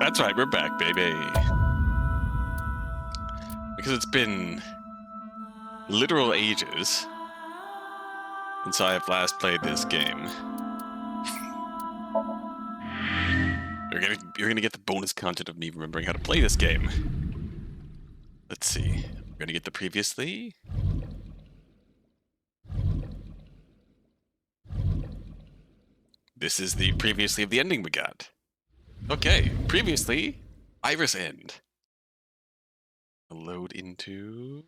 That's right, we're back, baby. Because it's been literal ages since I have last played this game. You're gonna get the bonus content of me remembering how to play this game. Let's see. We're gonna get the previously. This is the previously of the ending we got. Okay, previously, Iris End. Load into...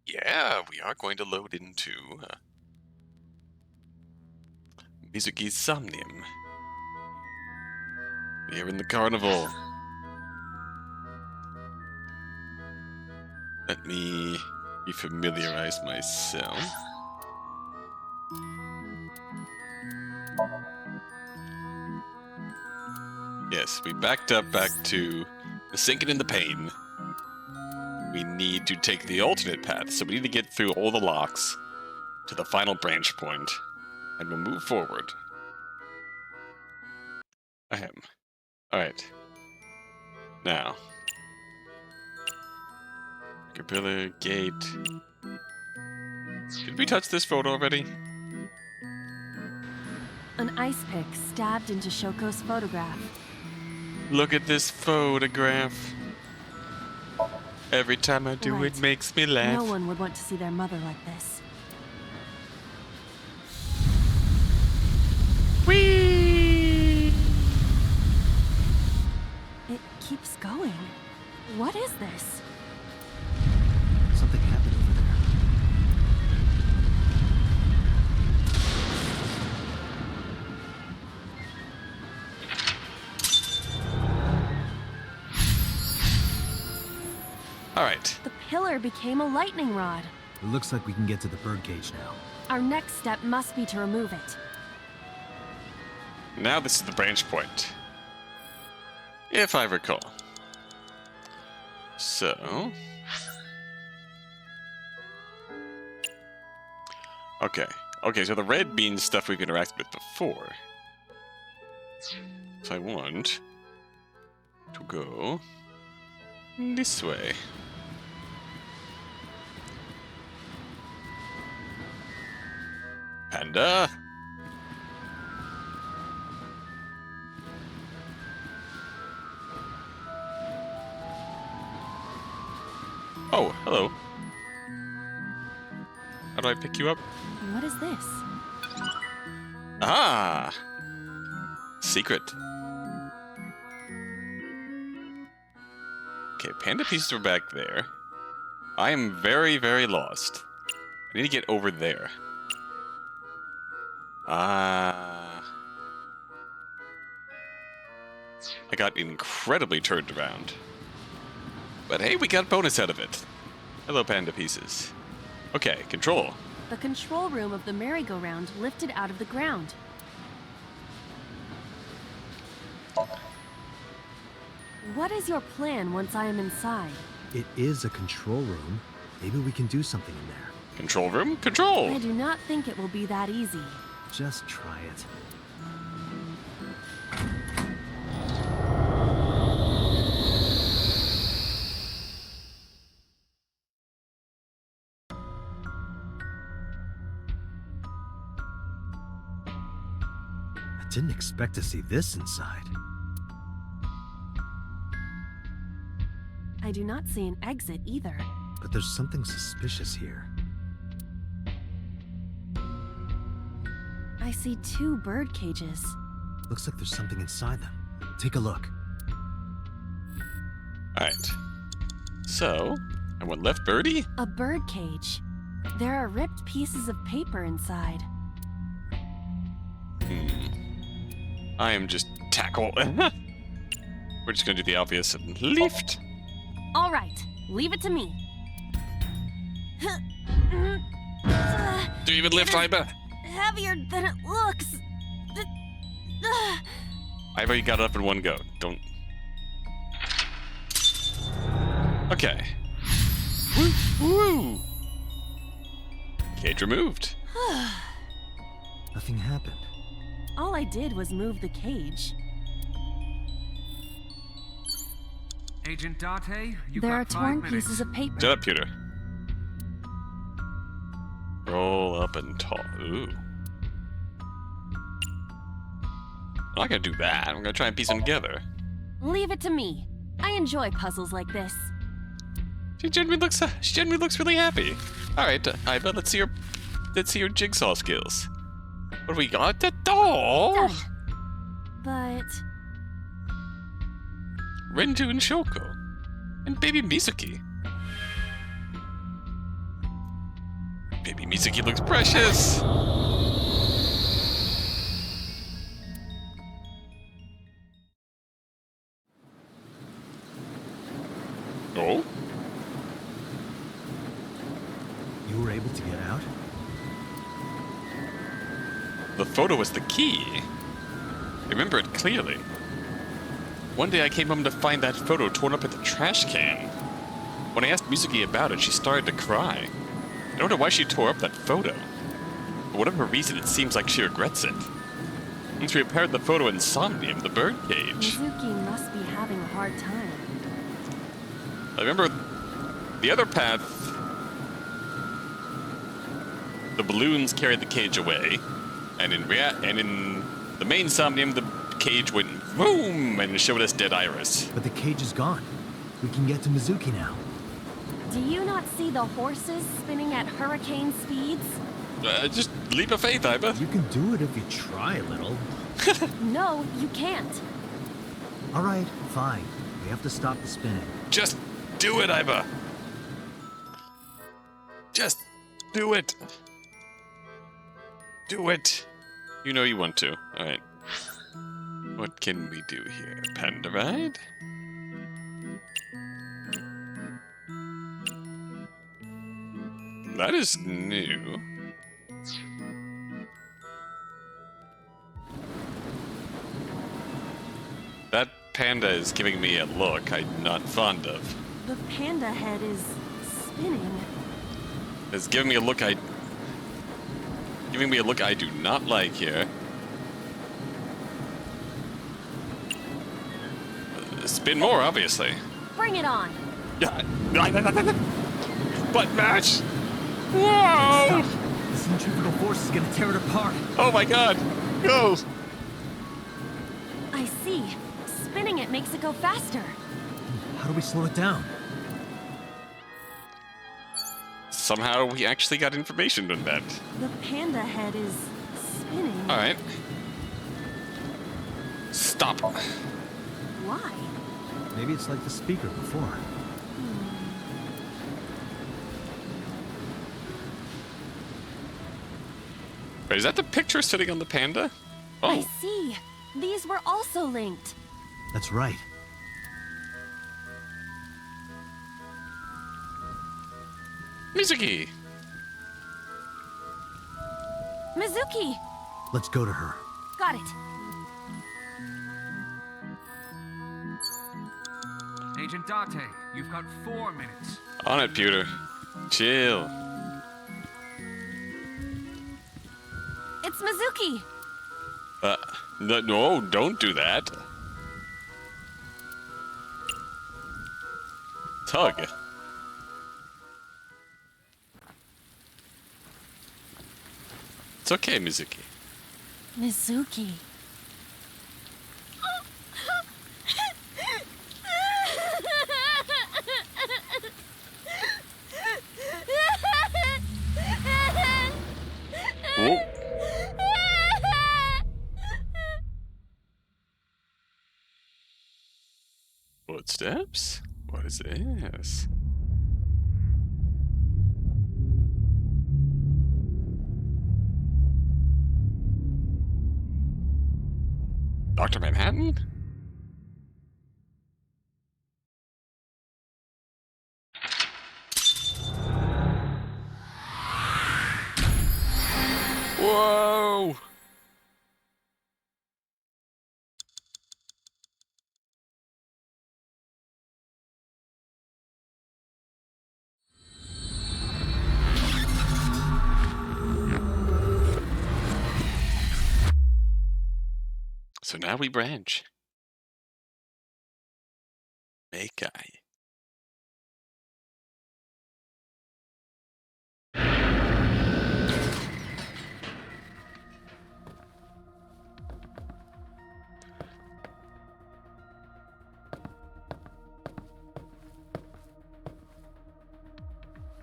Yeah, we are going to load into Mizuki's Somnium. We are in the carnival. Let me refamiliarize myself. Yes, we backed up back to the sinking in the pain. We need to take the alternate path, so we need to get through all the locks to the final branch point, and we'll move forward. Ahem. Alright. Now. Capilla Gate. Did we touch this photo already? An ice pick stabbed into Shoko's photograph. Look at this photograph. Every time I do, it makes me laugh. No one would want to see their mother like this. Whee! It keeps going. What is this? Something happened over there. Alright. The pillar became a lightning rod. It looks like we can get to the birdcage now. Our next step must be to remove it. Now this is the branch point. If I recall. So... Okay. Okay, so the red means stuff we've interacted with before. So I want to go this way. Panda! Oh, hello. How do I pick you up? What is this? Ah! Secret. Okay, panda pieces are back there. I am very, very lost. I need to get over there. Ah. I got incredibly turned around. But hey, we got a bonus out of it. Hello, panda pieces. Okay, control. The control room of the merry-go-round lifted out of the ground. What is your plan once I am inside? It is a control room. Maybe we can do something in there. Control room, control! I do not think it will be that easy. Just try it. I didn't expect to see this inside. I do not see an exit either. But there's something suspicious here. I see 2 bird cages. Looks like there's something inside them. Take a look. Alright. So, I went left birdie? A bird cage. There are ripped pieces of paper inside. I am just tackle. We're just gonna do the obvious and lift. All right, leave it to me. Do you even lift, Iba? Heavier than it looks. I've already got it up in one go. Don't. Okay. Woo! Woo! Cage removed. Nothing happened. All I did was move the cage. Agent Date, you've There are got 5 torn minutes. pieces of paper. Shut up, Pewter. Roll up and talk. Ooh. I'm not gonna do that. I'm gonna try and piece them together. Leave it to me. I enjoy puzzles like this. She genuinely looks really happy. All right, Iba, let's see your jigsaw skills. What do we got? The doll. Done. But Renju and Shoko, and baby Mizuki. Baby Mizuki looks precious. Oh? You were able to get out? The photo was the key. I remember it clearly. One day I came home to find that photo torn up in the trash can. When I asked Mizuki about it, she started to cry. I don't know why she tore up that photo. For whatever reason, it seems like she regrets it. Once we repaired the photo in Somnium, the birdcage. Mizuki must be having a hard time. I remember the other path. The balloons carried the cage away, and in the main Somnium, the cage went boom and showed us Dead Iris. But the cage is gone. We can get to Mizuki now. Do you not see the horses spinning at hurricane speeds? Just leap of faith, Iba. You can do it if you try a little. No, you can't. All right, fine. We have to stop the spinning. Just do it, Iba. Just do it. Do it. You know you want to. All right. What can we do here? Panda ride? That is new. That panda is giving me a look I'm not fond of. The panda head is spinning. It's giving me a look I do not like here. Spin more, obviously. Bring it on. Butt match! Whoa! Stop! The centrifugal force is gonna tear it apart. Oh my god! Go! I see. Spinning it makes it go faster. How do we slow it down? Somehow we actually got information on that. The panda head is spinning. Alright. Stop. Why? Maybe it's like the speaker before. Wait, is that the picture sitting on the panda? I Oh, see. These were also linked. That's right. Mizuki! Mizuki! Let's go to her. Got it. Agent Date, you've got 4 minutes. On it, Pewter. Chill. It's Mizuki! No, don't do that. Tug. It's okay, Mizuki. Mizuki. Whoa. Footsteps? What is this? Dr. Manhattan? Whoa! So now we branch. Meikai.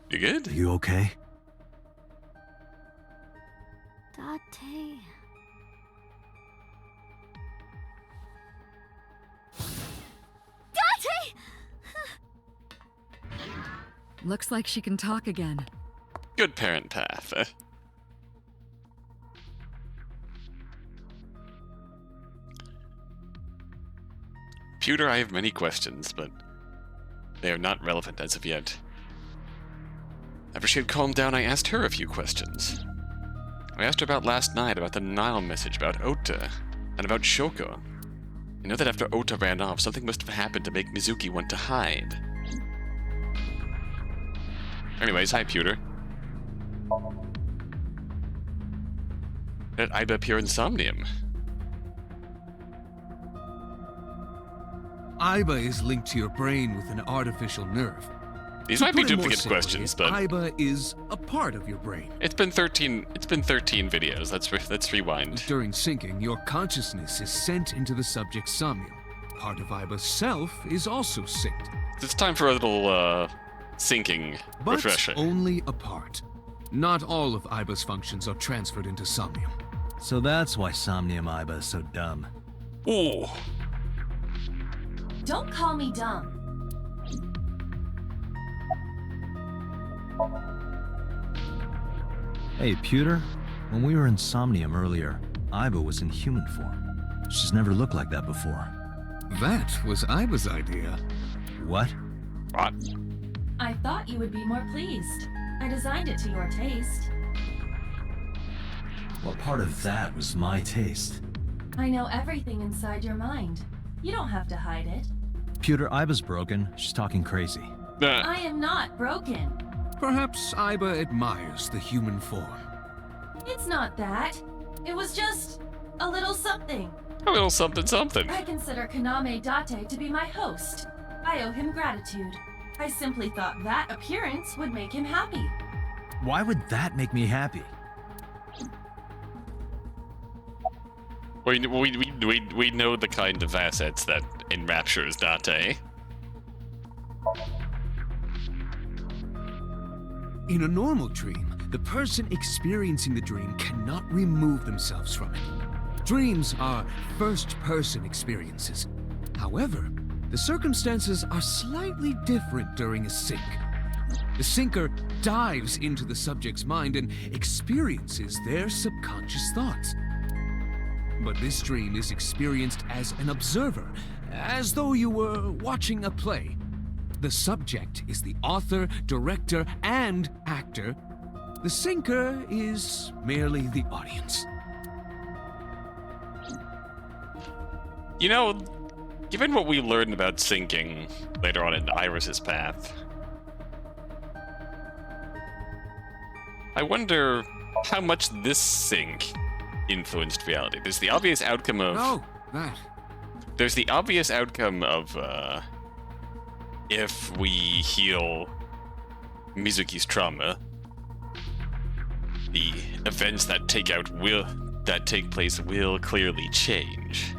You good? You okay? Date. Date! Looks like she can talk again. Good parent path. Pewter, I have many questions, but they are not relevant as of yet. After she had calmed down, I asked her a few questions. I asked her about last night, about the Nile message, about Ota, and about Shoko. I know that after Ota ran off, something must have happened to make Mizuki want to hide. Anyways, hi, Pewter. Did Aiba appear in Somnium? Aiba is linked to your brain with an artificial nerve. These To might be put it more duplicate simply, questions, but Aiba is a part of your brain. it's been 13 videos. Let's rewind. During syncing, your consciousness is sent into the subject's somnium. Part of Aiba's self is also synced, It's time for a little syncing but refresher. only a part. Not all of Aiba's functions are transferred into somnium. So that's why Somnium Aiba is so dumb. Ooh. Don't call me dumb. Hey, Pewter, when we were in Somnium earlier, Aiba was in human form. She's never looked like that before. That was Aiba's idea. What? What? I thought you would be more pleased. I designed it to your taste. What part of that was my taste? I know everything inside your mind. You don't have to hide it. Pewter, Aiba's broken. She's talking crazy. I am not broken. Perhaps Aiba admires the human form. It's not that. It was just a little something. A little something something. I consider Kaname Date to be my host. I owe him gratitude. I simply thought that appearance would make him happy. Why would that make me happy? We know the kind of assets that enraptures Date. In a normal dream, the person experiencing the dream cannot remove themselves from it. Dreams are first-person experiences. However, the circumstances are slightly different during a sync. The syncer dives into the subject's mind and experiences their subconscious thoughts. But this dream is experienced as an observer, as though you were watching a play. The subject is the author, director, and actor. The syncer is merely the audience. You know, given what we learned about syncing later on in Iris's path, I wonder how much this sync influenced reality. There's the obvious outcome of... Oh, that. There's the obvious outcome of, if we heal Mizuki's trauma, the events that take place will clearly change.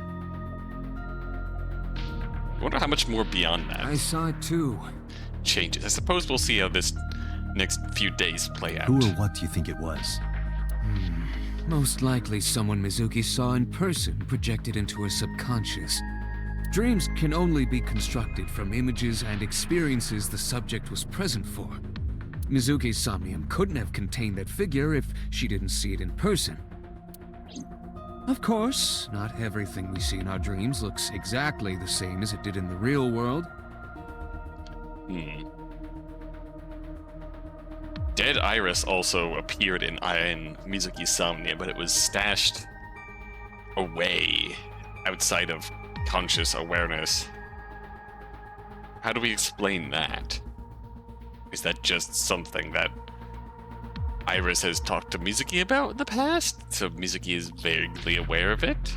I wonder how much more beyond that I saw it too. changes. I suppose we'll see how this next few days play out. Who or what do you think it was? Most likely someone Mizuki saw in person projected into her subconscious. Dreams can only be constructed from images and experiences the subject was present for. Mizuki's somnium couldn't have contained that figure if she didn't see it in person. Of course, not everything we see in our dreams looks exactly the same as it did in the real world. Dead Iris also appeared in Mizuki's Somnia, but it was stashed away outside of conscious awareness. How do we explain that? Is that just something that Iris has talked to Mizuki about in the past, so Mizuki is vaguely aware of it?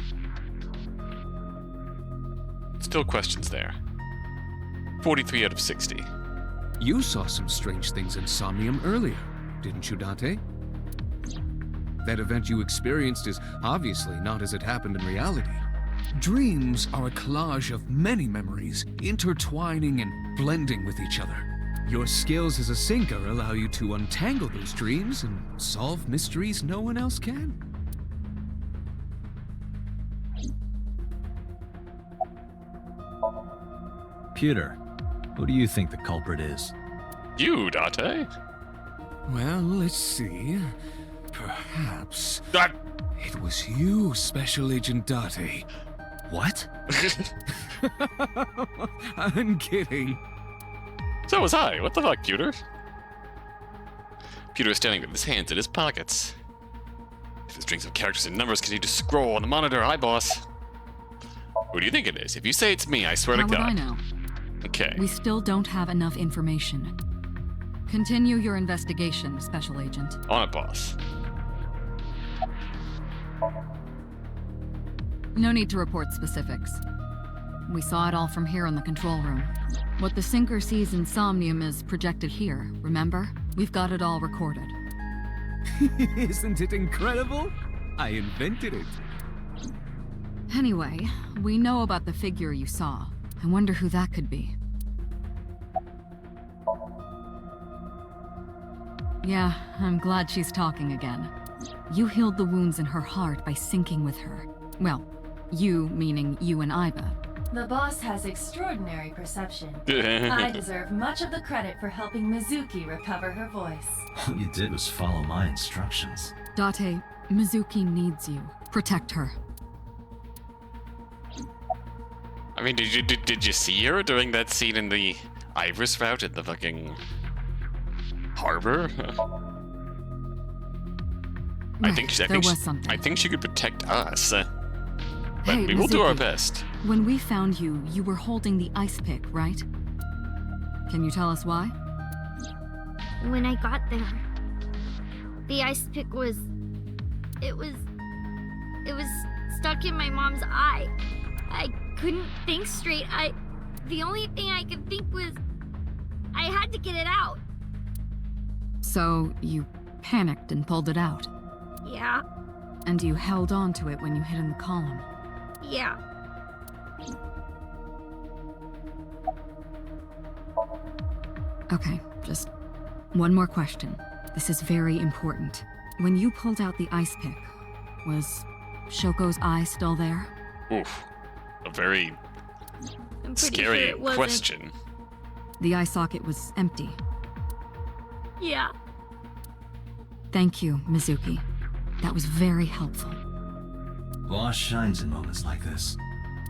Still questions there. 43 out of 60. You saw some strange things in Somnium earlier, didn't you, Date? That event you experienced is obviously not as it happened in reality. Dreams are a collage of many memories, intertwining and blending with each other. Your skills as a sinker allow you to untangle those dreams and solve mysteries no one else can. Pewter, who do you think the culprit is? You, Date? Well, let's see. Perhaps Ah! it was you, Special Agent Date. What? I'm kidding. So was I. What the fuck, Pewter? Pewter is standing with his hands in his pockets. If the strings of characters and numbers continue to scroll on the monitor, hi, boss. Who do you think it is? If you say it's me, I swear How to would God. I know? Okay. We still don't have enough information. Continue your investigation, Special Agent. On it, boss. No need to report specifics. We saw it all from here in the control room. What the sinker sees in Somnium is projected here, remember? We've got it all recorded. Isn't it incredible? I invented it. Anyway, we know about the figure you saw. I wonder who that could be. Yeah, I'm glad she's talking again. You healed the wounds in her heart by syncing with her. Well, you meaning you and Iba. The boss has extraordinary perception. I deserve much of the credit for helping Mizuki recover her voice. All you did was follow my instructions. Date, Mizuki needs you. Protect her. I mean, did you see her during that scene in the Iris route at the fucking harbor? I think I think she could protect us. But Hey, we will do our Mizuki. best. When we found you, you were holding the ice pick, right? Can you tell us why? When I got there, the ice pick was stuck in my mom's eye. I couldn't think straight. The only thing I could think was I had to get it out. So you panicked and pulled it out. Yeah, And you held on to it when you hid in the column. yeah. Okay, just one more question. This is very important. When you pulled out the ice pick, was Shoko's eye still there? Oof. A very I'm pretty sure scary it wasn't. question. The eye socket was empty. Yeah. Thank you, Mizuki. That was very helpful. Boss shines in moments like this.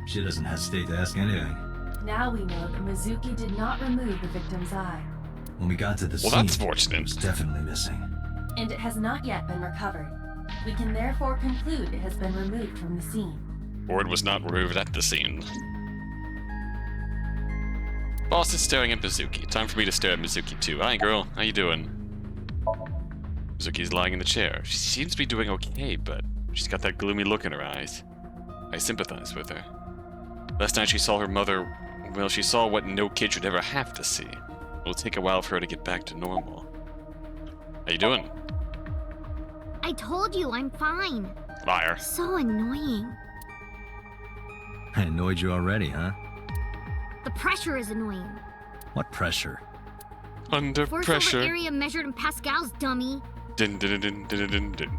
She doesn't hesitate to ask anything. Now we know that Mizuki did not remove the victim's eye, When we got to the Well, scene, that's it fortunate. was definitely missing. and it has not yet been recovered. We can therefore conclude it has been removed from the scene. Or it was not removed at the scene. Boss is staring at Mizuki. Time for me to stare at Mizuki too. Hi, girl. How you doing? Mizuki's lying in the chair. She seems to be doing okay, but she's got that gloomy look in her eyes. I sympathize with her. Last night she saw her mother. Well, she saw what no kid should ever have to see. It'll take a while for her to get back to normal. How you doing? I told you I'm fine. Liar. So annoying. I annoyed you already, huh? The pressure is annoying. What pressure? Under Force pressure. over area measured in pascals, dummy. Dun, dun, dun, dun, dun, dun.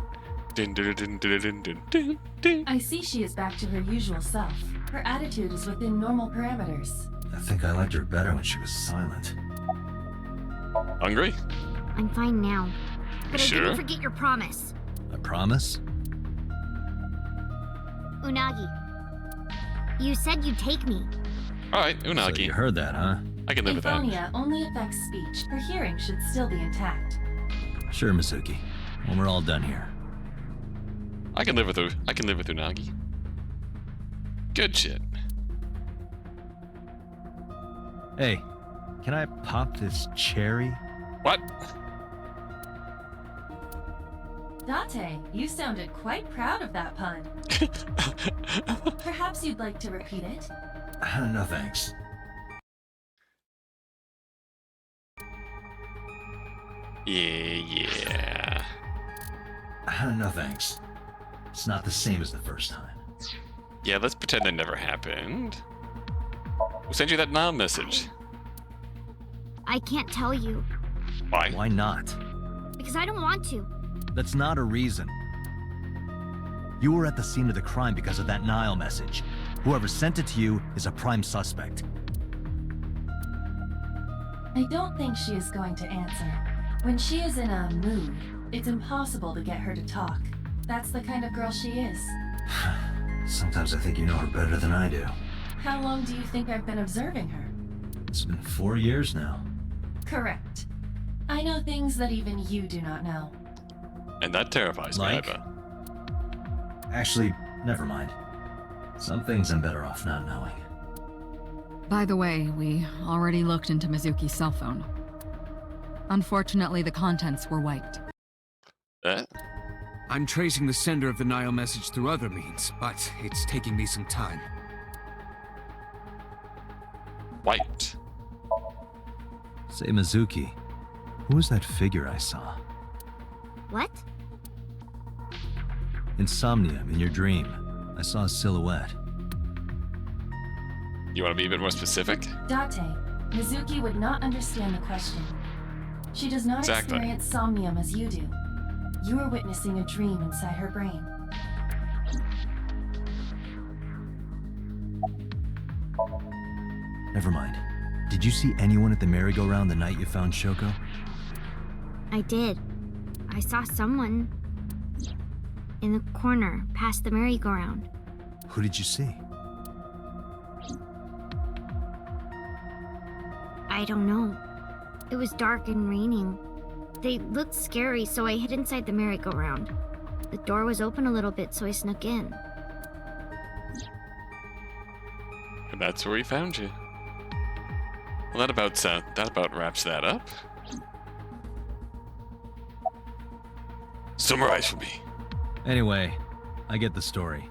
Dun, dun, dun, dun, dun, dun, dun, dun. I see she is back to her usual self. Her attitude is within normal parameters. I think I liked her better when she was silent. Hungry? I'm fine now. But I Sure? didn't forget your promise. A promise? Unagi. You said you'd take me. Alright, So Unagi. you heard that, huh? I can live with that. Aphonia only affects speech. Her hearing should still be intact. Sure, Mizuki. When we're all done here. I can live with Unagi. Good shit. Hey, can I pop this cherry? What? Date, you sounded quite proud of that pun. Perhaps you'd like to repeat it? No thanks. Yeah. No thanks. It's not the same as the first time. Yeah, let's pretend that never happened. Who sent you that now message? I can't tell you. Why? Why not? Because I don't want to. That's not a reason. You were at the scene of the crime because of that Nile message. Whoever sent it to you is a prime suspect. I don't think she is going to answer. When she is in a mood, it's impossible to get her to talk. That's the kind of girl she is. Sometimes I think you know her better than I do. How long do you think I've been observing her? It's been 4 years now. Correct. I know things that even you do not know. And that terrifies me, Like? Iva. Actually, never mind. Some things I'm better off not knowing. By the way, we already looked into Mizuki's cell phone. Unfortunately, the contents were wiped. I'm tracing the sender of the Nile message through other means, but it's taking me some time. Wiped. Say, Mizuki, who was that figure I saw? What? In Somnium, in your dream, I saw a silhouette. You want to be a bit more specific? Date, Mizuki would not understand the question. She does not Exactly. experience somnium as you do. You are witnessing a dream inside her brain. Never mind. Did you see anyone at the merry-go-round the night you found Shoko? I did. I saw someone in the corner past the merry-go-round. Who did you see? I don't know. It was dark and raining. They looked scary, so I hid inside the merry-go-round. The door was open a little bit, so I snuck in. And that's where we found you. Well, that about wraps that up. Summarize for me. Anyway, I get the story.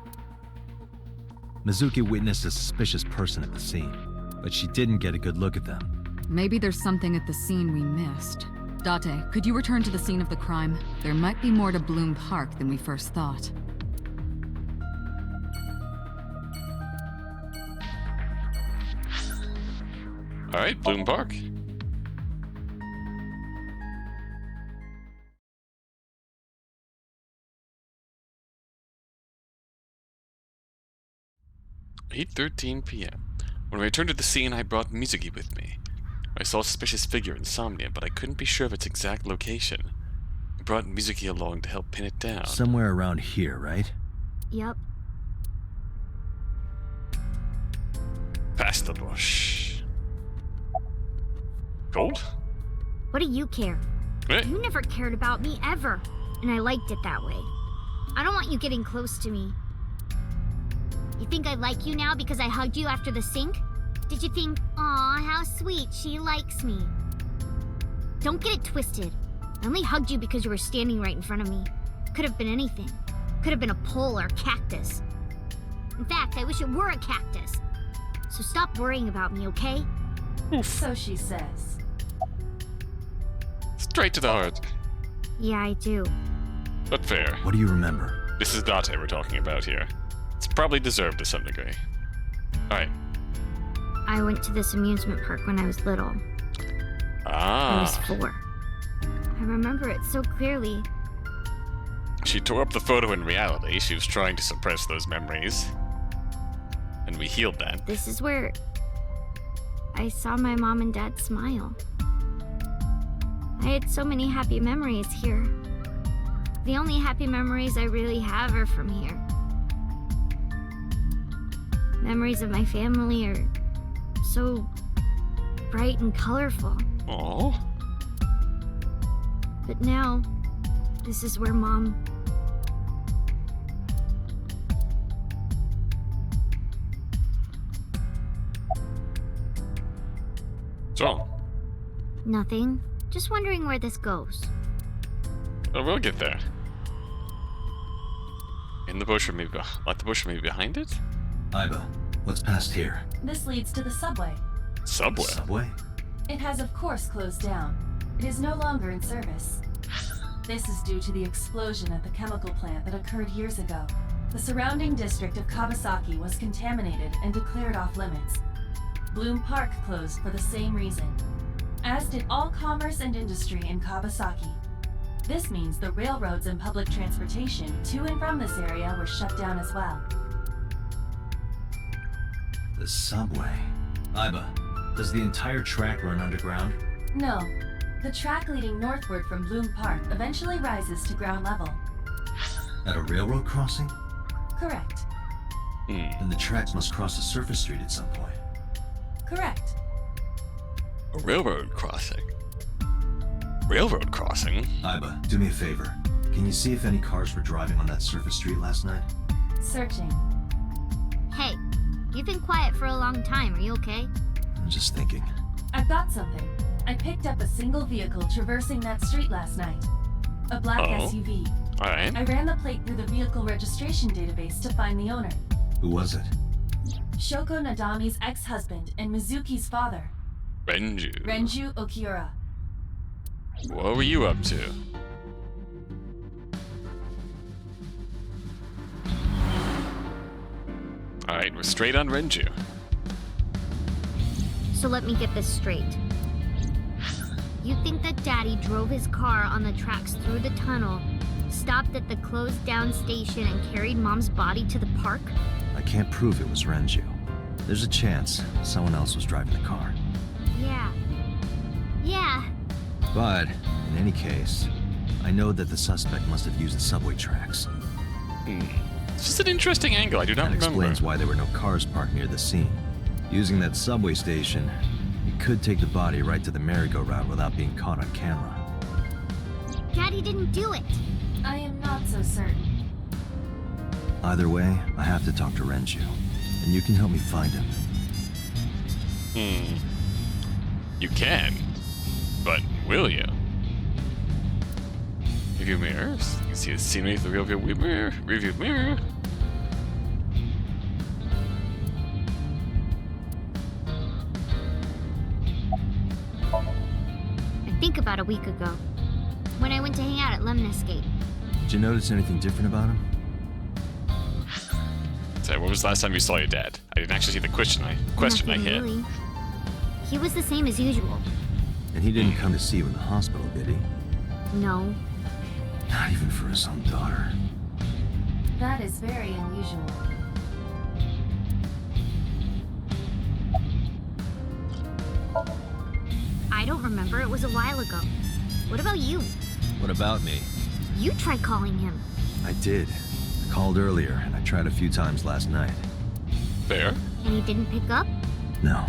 Mizuki witnessed a suspicious person at the scene, but she didn't get a good look at them. Maybe there's something at the scene we missed. Date, could you return to the scene of the crime? There might be more to Bloom Park than we first thought. All right, Bloom Park. "8:13 p.m. When I returned to the scene, I brought Mizuki with me. I saw a suspicious figure in Somnium, but I couldn't be sure of its exact location. I brought Mizuki along to help pin it down. Somewhere around here, right? Yep. Past the bush. Cold? What do you care? Eh? You never cared about me, ever. And I liked it that way. I don't want you getting close to me. You think I like you now because I hugged you after the sink? Did you think, aw, how sweet, she likes me? Don't get it twisted. I only hugged you because you were standing right in front of me. Could have been anything. Could have been a pole or a cactus. In fact, I wish it were a cactus. So stop worrying about me, okay? So she says. Straight to the heart. Yeah, I do. But fair. What do you remember? This is Date we're talking about here. It's probably deserved to some degree. Alright. I went to this amusement park when I was little. I was 4. I remember it so clearly. She tore up the photo in reality. She was trying to suppress those memories. And we healed that. This is where I saw my mom and dad smile. I had so many happy memories here. The only happy memories I really have are from here. Memories of my family are so bright and colorful. Aww. But now, this is where Mom... What's wrong? Nothing. Just wondering where this goes. Oh, we'll get there. In the bush or maybe like the bush or maybe behind it? Iba, what's past here? This leads to the subway. Subway. Subway? It has of course closed down. It is no longer in service. This is due to the explosion at the chemical plant that occurred years ago. The surrounding district of Kawasaki was contaminated and declared off limits. Bloom Park closed for the same reason, as did all commerce and industry in Kawasaki. This means the railroads and public transportation to and from this area were shut down as well. The subway. Aiba, does the entire track run underground? No. The track leading northward from Bloom Park eventually rises to ground level. At a railroad crossing? Correct. Then the tracks must cross a surface street at some point. Correct. A railroad crossing. Railroad crossing? Aiba, do me a favor. Can you see if any cars were driving on that surface street last night? Searching. Hey, you've been quiet for a long time. Are you okay? I'm just thinking. I've got something. I picked up a single vehicle traversing that street last night. A black SUV. Alright. I ran the plate through the vehicle registration database to find the owner. Who was it? Shoko Nadami's ex-husband and Mizuki's father, Renju. Renju Okiura. What were you up to? Alright, we're straight on Renju. So let me get this straight. You think that Daddy drove his car on the tracks through the tunnel, stopped at the closed down station, and carried Mom's body to the park? I can't prove it was Renju. There's a chance someone else was driving the car. Yeah. But, in any case, I know that the suspect must have used the subway tracks. It's just an interesting angle, I do not That remember. explains why there were no cars parked near the scene. Using that subway station, you could take the body right to the merry-go-round without being caught on camera. Daddy didn't do it. I am not so certain. Either way, I have to talk to Renju, and you can help me find him. You can, but will you? Review mirrors. You can see the scenery through the review mirror. Review mirror. I think about a week ago, when I went to hang out at Lemniscape. Did you notice anything different about him? So, when was the last time you saw your dad? I didn't actually see the question I Nothing hit. really. He was the same as usual. And he didn't come to see you in the hospital, did he? No. Not even for his own daughter. That is very unusual. I don't remember. It was a while ago. What about you? What about me? You tried calling him. I did. I called earlier, and I tried a few times last night. Fair. And he didn't pick up? No.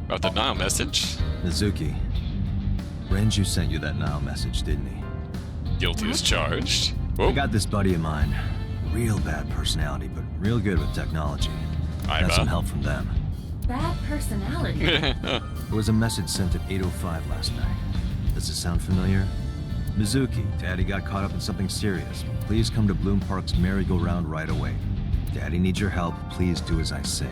About the Nile message. Mizuki. Renju sent you that Nile message, didn't he? Guilty as charged. I Whoa. got this buddy of mine. Real bad personality, but real good with technology. Got some help from them. Bad personality. There was a message sent at 8:05 last night. Does it sound familiar? Mizuki, Daddy got caught up in something serious. Please come to Bloom Park's merry-go-round right away. Daddy needs your help. Please do as I say.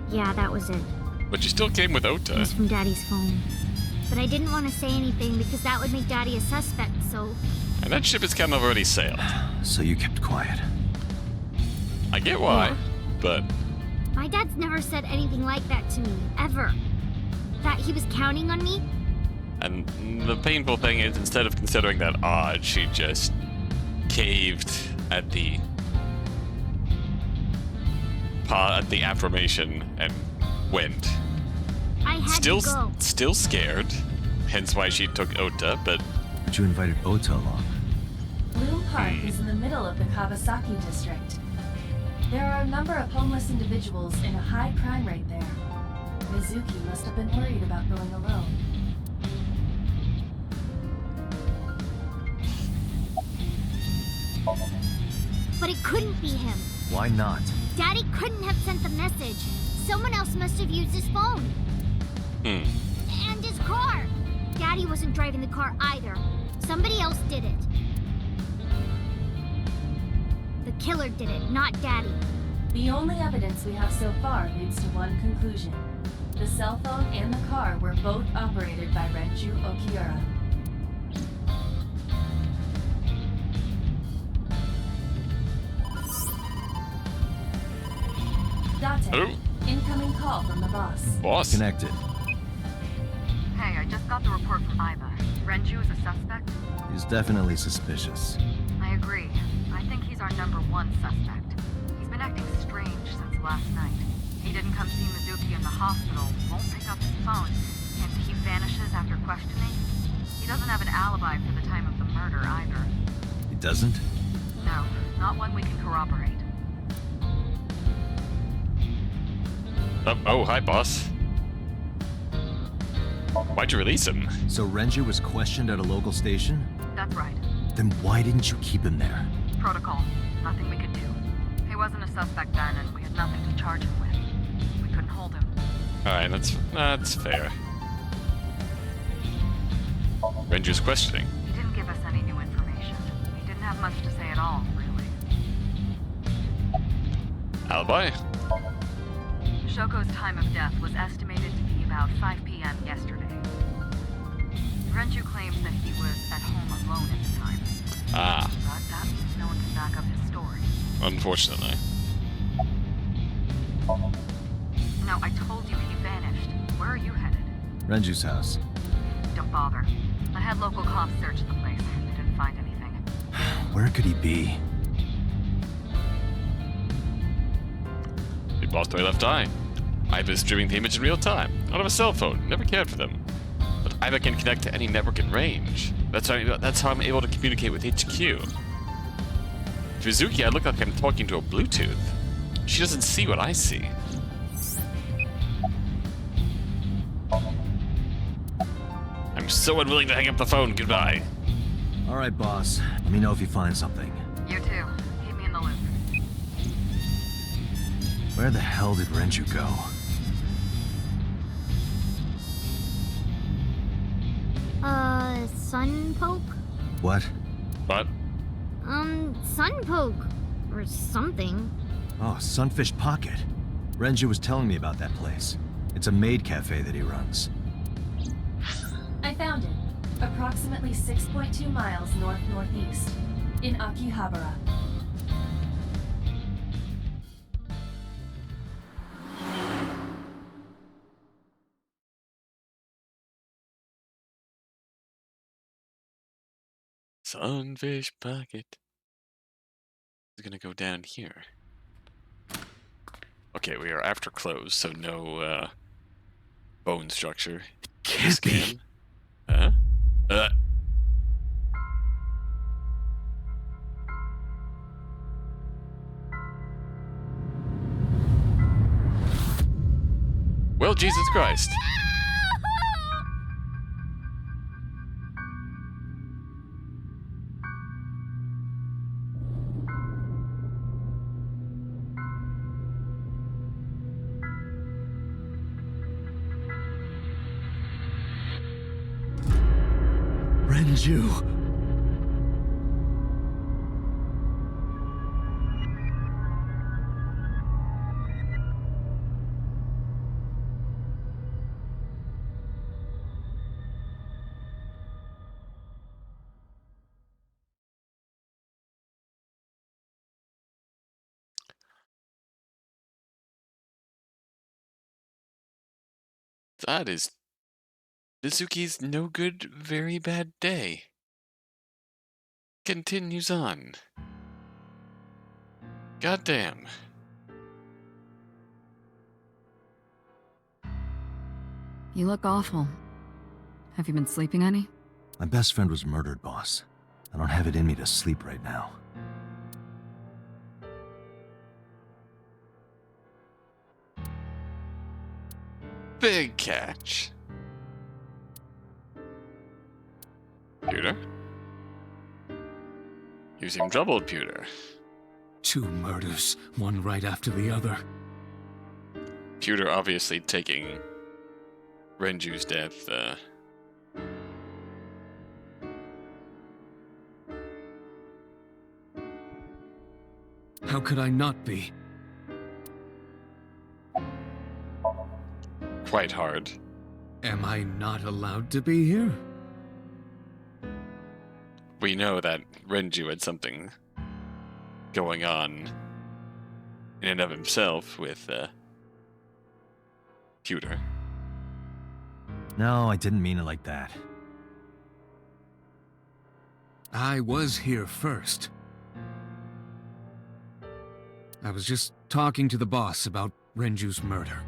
Yeah, that was it. But you still came with It was Ota. from Daddy's phone. But I didn't want to say anything because that would make Daddy a suspect, so... And that ship has kind of already sailed. So you kept quiet. I get why, Yeah. but My dad's never said anything like that to me, ever. That he was counting on me? and the painful thing is, instead of considering that odd, she just caved at the affirmation and went. I had Still, to go. still scared, hence why she took Ota. But But you invited Ota along. Bloom Park is in the middle of the Kawasaki district. There are a number of homeless individuals and a high crime rate there. Mizuki must have been worried about going alone. But it couldn't be him. Why not? Daddy couldn't have sent the message. Someone else must have used his phone. And his car. Daddy wasn't driving the car either. Somebody else did it. The killer did it, not Daddy. The only evidence we have so far leads to one conclusion. The cell phone and the car were both operated by Renju Okiura. Date, Hello? incoming call from the boss. Boss? Connected. Hey, I just got the report from Iva. Renju is a suspect? He's definitely suspicious. I agree. I think he's our #1 suspect. He's been acting strange since last night. He didn't come see Mizuki in the hospital, won't pick up his phone, and he vanishes after questioning. He doesn't have an alibi for the time of the murder either. He doesn't? No, not one we can corroborate. Oh, hi, boss. Why'd you release him? So Renju was questioned at a local station? That's right. Then why didn't you keep him there? Protocol. Nothing we could do. He wasn't a suspect then, and we had nothing to charge him with. We couldn't hold him. Alright, that's fair. Renju's questioning. He didn't give us any new information. He didn't have much to say at all, really. Alibi? Shoko's time of death was estimated to be about 5 p.m. yesterday. Renju claims that he was at home alone at the time. Ah, But that means no one can back up his story. unfortunately. Now, I told you he vanished. Where are you headed? Renju's house. Don't bother. I had local cops search the place. They didn't find anything. Where could he be? We lost my left eye. Iva's streaming the image in real time, out of a cell phone. Never cared for them. But Iva can connect to any network in range. That's how I'm able to communicate with HQ. To Mizuki, I look like I'm talking to a Bluetooth. She doesn't see what I see. I'm so unwilling to hang up the phone. Goodbye. All right, boss. Let me know if you find something. You too. Keep me in the loop. Where the hell did Renju go? Sunpoke? What? But Sunpoke. Or something. Oh, Sunfish Pocket. Renju was telling me about that place. It's a maid cafe that he runs. I found it. Approximately 6.2 miles north-northeast. In Akihabara. Sunfish Pocket is gonna go down here. Okay, we are after close, so no bone structure. Can't be. Scan. Huh? Well, Jesus Christ. Renju. That is Mizuki's no good, very bad day. Continues on. Goddamn. You look awful. Have you been sleeping any? My best friend was murdered, boss. I don't have it in me to sleep right now. Big catch. Pewter? You seem troubled, Pewter. 2 murders, one right after the other. Pewter obviously taking Renju's death, could I not be? Quite hard. Am I not allowed to be here? We know that Renju had something going on in and of himself with Pewter. No, I didn't mean it like that. I was here first. I was just talking to the boss about Renju's murder.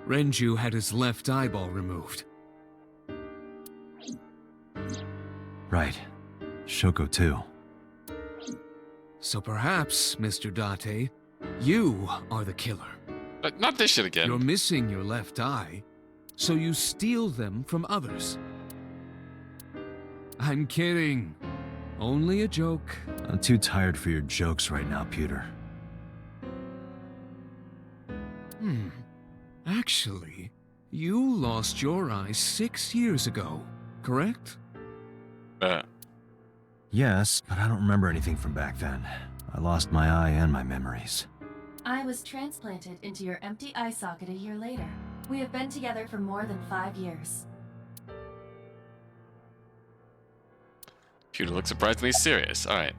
Renju had his left eyeball removed. Right. Shoko too. So perhaps, Mr. Date, you are the killer. But not this shit again. You're missing your left eye, so you steal them from others. I'm kidding. Only a joke. I'm too tired for your jokes right now, Pewter. Actually, you lost your eye 6 years ago, correct? Yes, but I don't remember anything from back then. I lost my eye and my memories. I was transplanted into your empty eye socket a year later. We have been together for more than 5 years. Pewter looks surprisingly serious. Alright.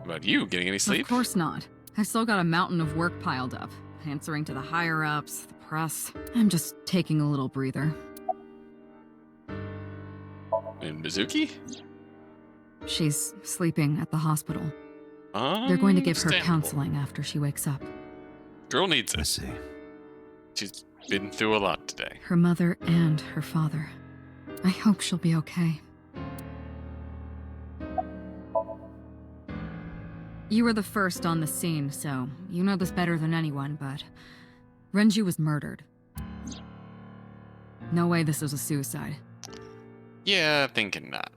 About you, getting any sleep? Of course not. I've still got a mountain of work piled up. Answering to the higher-ups, the press. I'm just taking a little breather. And Mizuki? She's sleeping at the hospital. They're going to give her Understandable. counseling after she wakes up. Girl needs I it. see. She's been through a lot today. Her mother and her father. I hope she'll be okay. You were the first on the scene, so you know this better than anyone, but Renju was murdered. No way this was a suicide. Yeah, thinking not.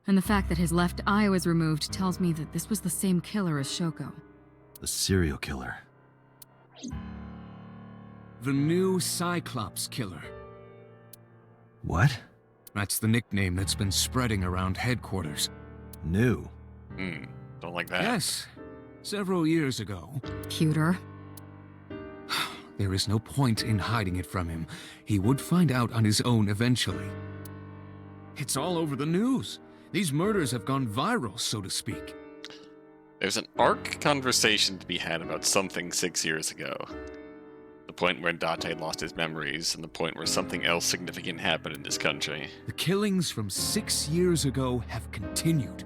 And the fact that his left eye was removed tells me that this was the same killer as Shoko. The serial killer. The new Cyclops killer. What? That's the nickname that's been spreading around headquarters. New. Don't like that. Yes, several years ago. Pewter. There is no point in hiding it from him. He would find out on his own eventually. It's all over the news. These murders have gone viral, so to speak. There's an arc conversation to be had about something 6 years ago. The point where Date lost his memories, and the point where something else significant happened in this country. The killings from 6 years ago have continued.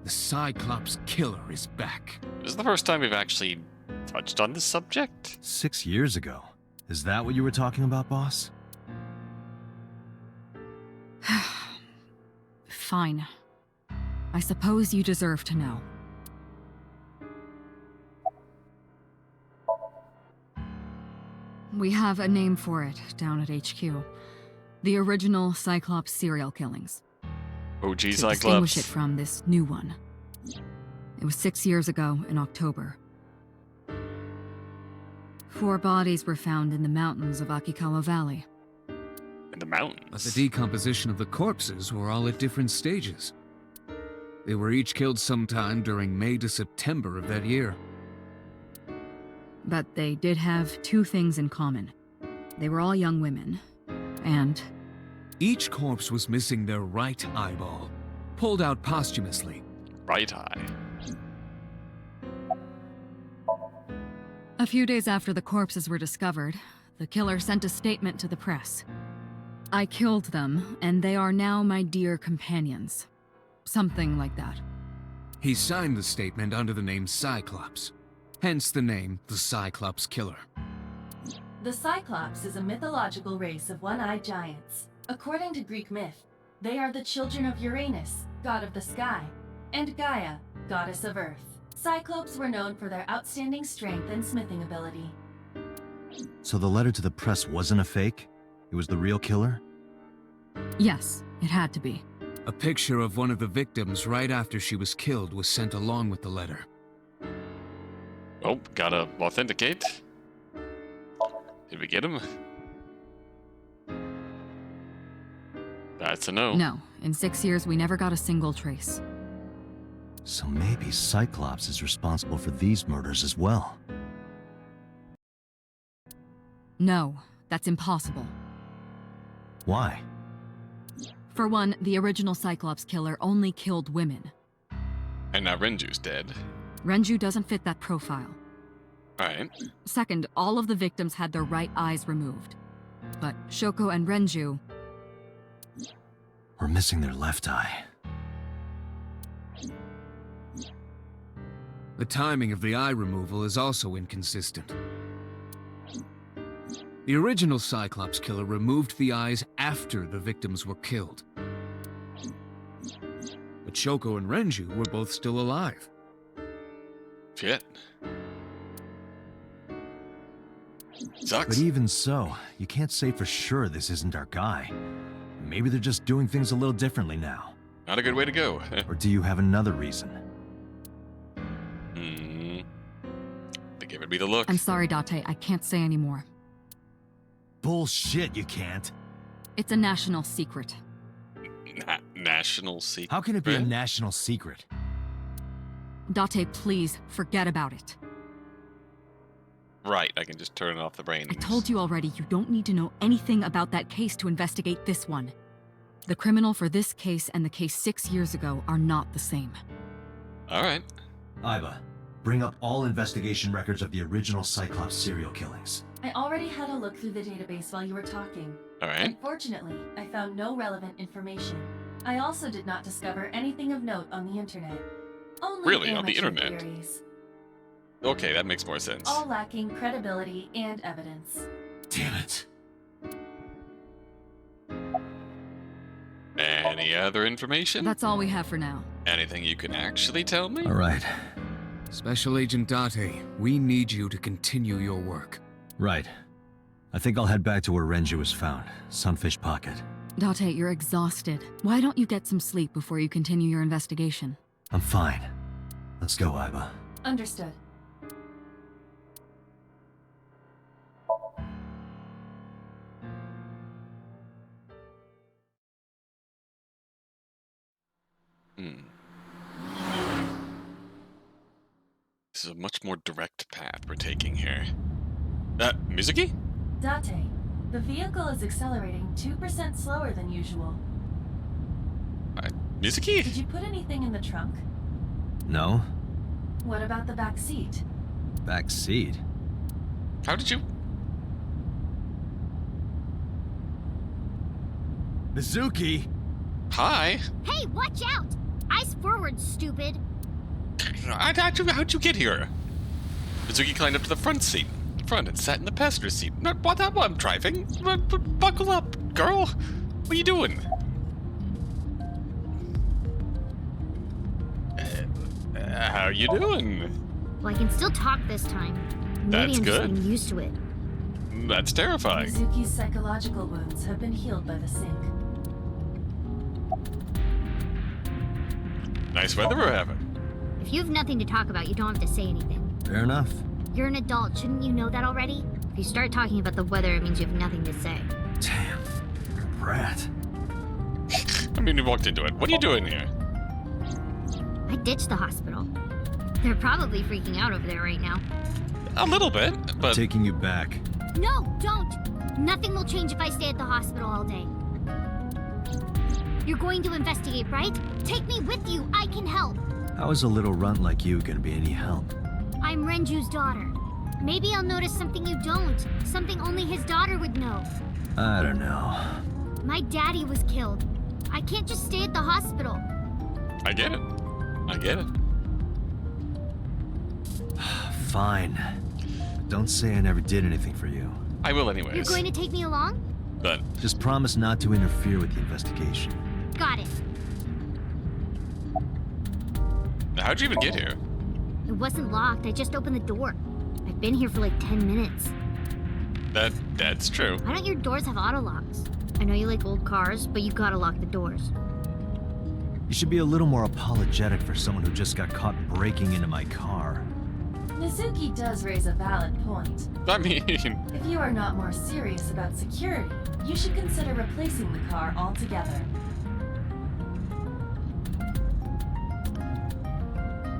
The Cyclops killer is back. This is the first time we've actually touched on this subject. 6 years ago. Is that what you were talking about, boss? Fine. I suppose you deserve to know. We have a name for it down at HQ. The original Cyclops serial killings. OG To distinguish it Cyclops. from this new one. It was 6 years ago in October. 4 bodies were found in the mountains of Akikawa Valley. In the But mountains. the decomposition of the corpses were all at different stages. They were each killed sometime during May to September of that year. But they did have 2 things in common. They were all young women, and Each corpse was missing their right eyeball, pulled out posthumously. Right eye. a few days after the corpses were discovered, the killer sent a statement to the press. I killed them, and they are now my dear companions. Something like that. He signed the statement under the name Cyclops, hence the name the Cyclops Killer. The Cyclops is a mythological race of one-eyed giants. According to Greek myth, they are the children of Uranus, god of the sky, and Gaia, goddess of earth. Cyclopes were known for their outstanding strength and smithing ability. So the letter to the press wasn't a fake? It was the real killer? Yes, it had to be. A picture of one of the victims right after she was killed was sent along with the letter. Oh, gotta authenticate. Did we get him? That's a no. No. In 6 years, we never got a single trace. So maybe Cyclops is responsible for these murders as well. No, that's impossible. Why? For one, the original Cyclops killer only killed women. And now Renju's dead. Renju doesn't fit that profile. Alright. Second, all of the victims had their right eyes removed. But Shoko and Renju, We're missing their left eye. The timing of the eye removal is also inconsistent. The original Cyclops killer removed the eyes after the victims were killed. But Shoko and Renju were both still alive. Shit. But Sucks. even so, you can't say for sure this isn't our guy. Maybe they're just doing things a little differently now. Not a good way to go. Or do you have another reason? They gave me the look. I'm sorry, Date, I can't say anymore. Bullshit, you can't. It's a national secret. National secret. How can it be a national secret? Date, please, forget about it. Right, I can just turn off the brain. I told you already, you don't need to know anything about that case to investigate this one. The criminal for this case and the case 6 years ago are not the same. Alright. Iba, bring up all investigation records of the original Cyclops serial killings. I already had a look through the database while you were talking. Alright. Unfortunately, I found no relevant information. I also did not discover anything of note on the internet. Only Really? On the amateur internet? theories, Okay, that makes more sense. all lacking credibility and evidence. Damn it. Any other information? That's all we have for now. Anything you can actually tell me? All right. Special Agent Date, we need you to continue your work. Right. I think I'll head back to where Renju was found. Sunfish Pocket. Date, you're exhausted. Why don't you get some sleep before you continue your investigation? I'm fine. Let's go, Iba. Understood. This is a much more direct path we're taking here. Mizuki? Date, the vehicle is accelerating 2% slower than usual. Mizuki? Did you put anything in the trunk? No? What about the back seat? Back seat? How did you... Mizuki! Hi? Hey, watch out! Eyes forward, stupid. How'd you get here? Mizuki climbed up to the front seat. Front and sat in the passenger seat. Not while I'm driving. Buckle up, girl. What are you doing? How you doing? Well, I can still talk this time. Maybe That's I'm just good. getting used to it. That's terrifying. Mizuki's psychological wounds have been healed by the sink. Nice weather we're having. If you have nothing to talk about, you don't have to say anything. Fair enough. You're an adult, shouldn't you know that already? If you start talking about the weather, it means you have nothing to say. Damn. You're a brat. I mean, you walked into it. What are you doing here? I ditched the hospital. They're probably freaking out over there right now. A little bit, but... Taking you back. No, don't! Nothing will change if I stay at the hospital all day. You're going to investigate, right? Take me with you, I can help! How is a little runt like you gonna be any help? I'm Renju's daughter. Maybe I'll notice something you don't. Something only his daughter would know. I don't know. My daddy was killed. I can't just stay at the hospital. I get it. I get it. Fine. But don't say I never did anything for you. I will anyways. You're going to take me along? But Just promise not to interfere with the investigation. Got it. how'd you even get here? It wasn't locked. I just opened the door. I've been here for like 10 minutes. That's true. Why don't your doors have auto locks? I know you like old cars, but you gotta lock the doors. You should be a little more apologetic for someone who just got caught breaking into my car. Mizuki does raise a valid point. I mean, If you are not more serious about security, you should consider replacing the car altogether.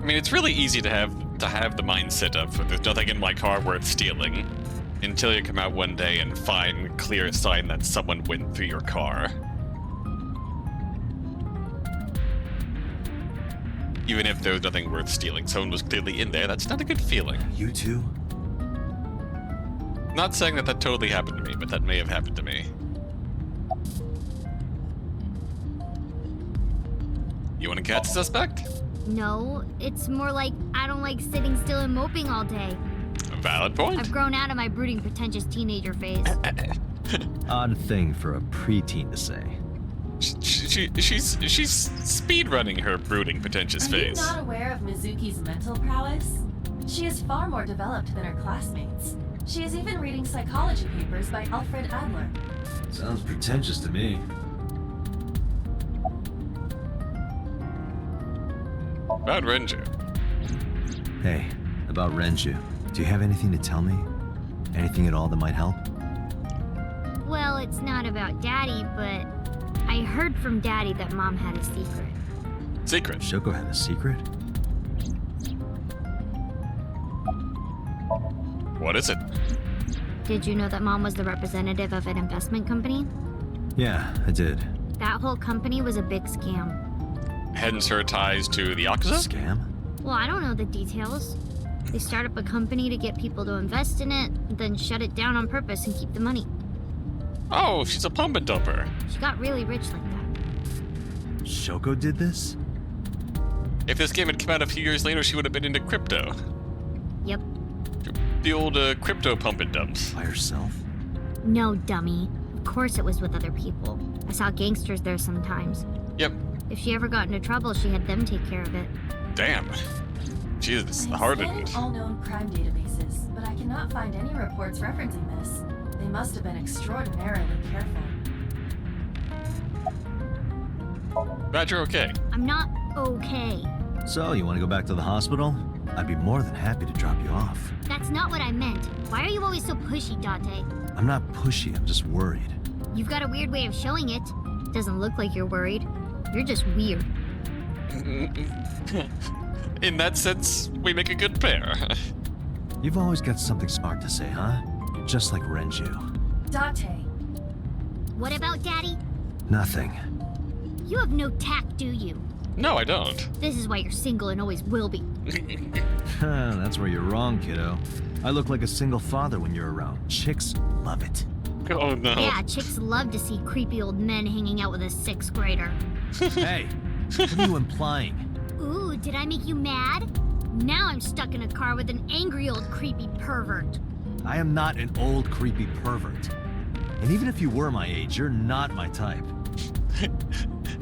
I mean, it's really easy to have the mindset of there's nothing in my car worth stealing, until you come out one day and find clear sign that someone went through your car. Even if there was nothing worth stealing, someone was clearly in there. That's not a good feeling. You two? Not saying that totally happened to me, but that may have happened to me. You want to catch the suspect? No, it's more like I don't like sitting still and moping all day. A valid point. I've grown out of my brooding, pretentious teenager phase. Odd thing for a preteen to say. She's speedrunning her brooding, pretentious Are you phase. not aware of Mizuki's mental prowess? She is far more developed than her classmates. She is even reading psychology papers by Alfred Adler. Sounds pretentious to me. About Renju. Hey, about Renju. Do you have anything to tell me? Anything at all that might help? Well, it's not about Daddy, but I heard from Daddy that Mom had a secret. Secret. Shoko had a secret? What is it? Did you know that Mom was the representative of an investment company? Yeah, I did. That whole company was a big scam. Hence her ties to the Yakuza? Scam? Well, I don't know the details. They start up a company to get people to invest in it, then shut it down on purpose and keep the money. Oh, she's a pump and dumper. She got really rich like that. Shoko did this? If this game had come out a few years later, she would have been into crypto. Yep. The old crypto pump and dumps. By herself? No, dummy. Of course it was with other people. I saw gangsters there sometimes. Yep. If she ever got into trouble, she had them take care of it. Damn. Jesus, I'm hardened. scanning all known crime databases, but I cannot find any reports referencing this. They must have been extraordinarily careful. Glad you're okay. I'm not okay. So, you want to go back to the hospital? I'd be more than happy to drop you off. That's not what I meant. Why are you always so pushy, Date? I'm not pushy, I'm just worried. You've got a weird way of showing it. Doesn't look like you're worried. You're just weird. In that sense, we make a good pair. You've always got something smart to say, huh? You're just like Renju. Date, What about Daddy? Nothing. You have no tact, do you? No, I don't. This is why you're single and always will be. That's where you're wrong, kiddo. I look like a single father when you're around. Chicks love it. Oh no. Yeah, chicks love to see creepy old men hanging out with a 6th grader. Hey, what are you implying? Ooh, did I make you mad? Now I'm stuck in a car with an angry old creepy pervert. I am not an old creepy pervert. And even if you were my age, you're not my type.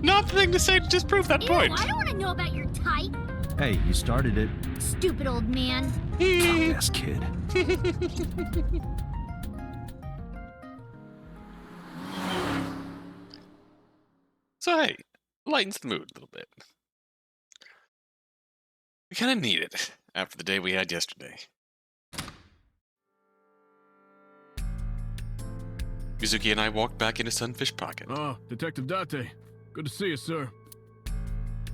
Not the thing to say to disprove that Ew, point. I don't want to know about your type. Hey, you started it. Stupid old man. Punk-ass kid. So hey, lightens the mood a little bit. We kind of need it after the day we had yesterday. Mizuki and I walked back into Sunfish Pocket. Oh, Detective Date. Good to see you, sir.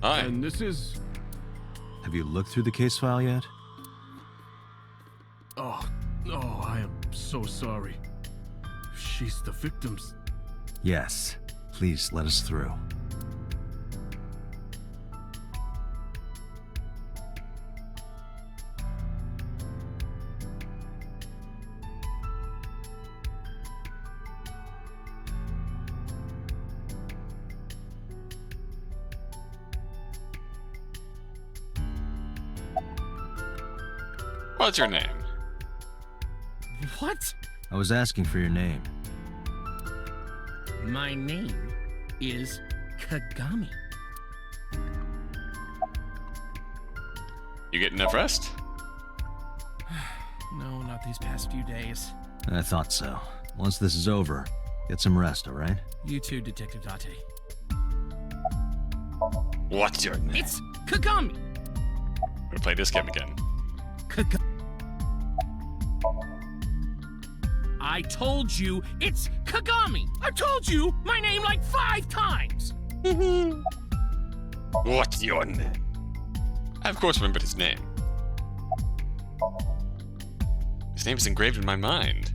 Hi. And this is... Have you looked through the case file yet? Oh, I am so sorry. She's the victim's... Yes. Please let us through. What's your name? What? I was asking for your name. My name is Kagami. You get enough rest? No, not these past few days. I thought so. Once this is over, get some rest, all right? You too, Detective Date. What's your name? It's Kagami! We'll play this game again. Kagami. I told you it's Kagami! I told you my name like 5 times! What's your name? I of course remembered his name. His name is engraved in my mind.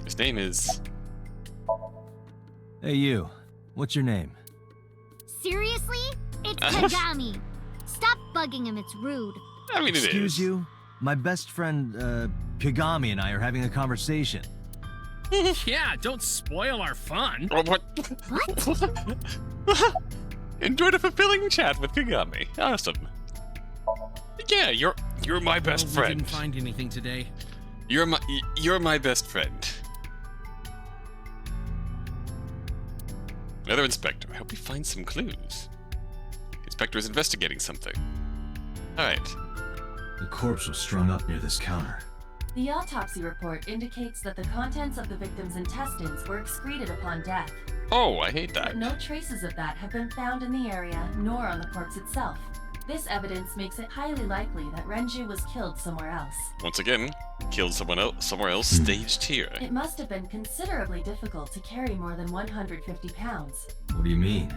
His name is... Hey, you. What's your name? Seriously? It's Kagami. Stop bugging him, it's rude. I mean, it is. Excuse you? My best friend, Kagami and I are having a conversation. Yeah, don't spoil our fun. Oh, what? What? Enjoyed a fulfilling chat with Kagami. Awesome. Yeah, you're my best We friend. didn't find anything today. You're my best friend. Another inspector. I hope we find some clues. The inspector is investigating something. Alright. The corpse was strung up near this counter. The autopsy report indicates that the contents of the victim's intestines were excreted upon death, Oh, I hate that. but no traces of that have been found in the area nor on the corpse itself. This evidence makes it highly likely that Renju was killed somewhere else. Once again, killed someone else somewhere else, staged here. It must have been considerably difficult to carry more than 150 pounds. What do you mean?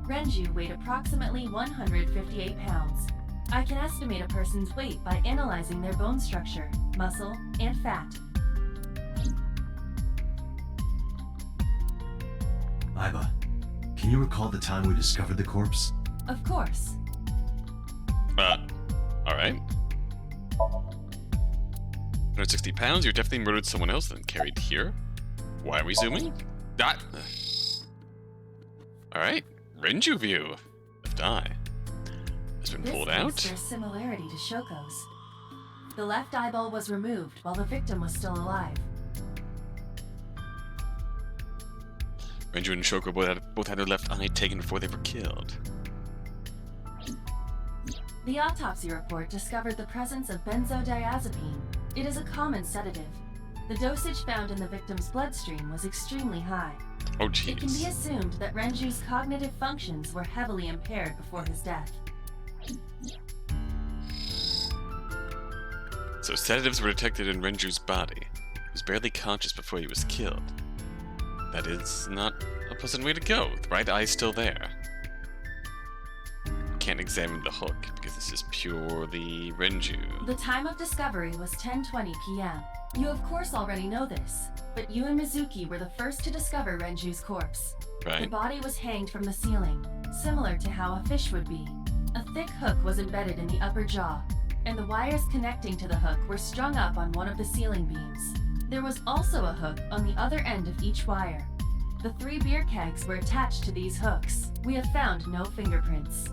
Renju weighed approximately 158 pounds. I can estimate a person's weight by analyzing their bone structure, muscle, and fat. Aiba, can you recall the time we discovered the corpse? Of course. Alright. 160 pounds, you definitely murdered someone else and carried here. Why are we zooming? That. Alright, Renju view. Left eye. Has been This pulled makes out. their similarity to Shoko's. The left eyeball was removed while the victim was still alive. Renju and Shoko both had their left eye taken before they were killed. The autopsy report discovered the presence of benzodiazepine. It is a common sedative. The dosage found in the victim's bloodstream was extremely high. Oh It can be jeez. assumed that Renju's cognitive functions were heavily impaired before his death. So sedatives were detected in Renju's body. He was barely conscious before he was killed. That is not a pleasant way to go. The right eye's still there. Can't examine the hook because this is purely Renju. The time of discovery was 10:20 p.m. You of course already know this, but you and Mizuki were the first to discover Renju's corpse. The Right? body was hanged from the ceiling, similar to how a fish would be. A thick hook was embedded in the upper jaw, and the wires connecting to the hook were strung up on one of the ceiling beams. There was also a hook on the other end of each wire. The 3 beer kegs were attached to these hooks. We have found no fingerprints.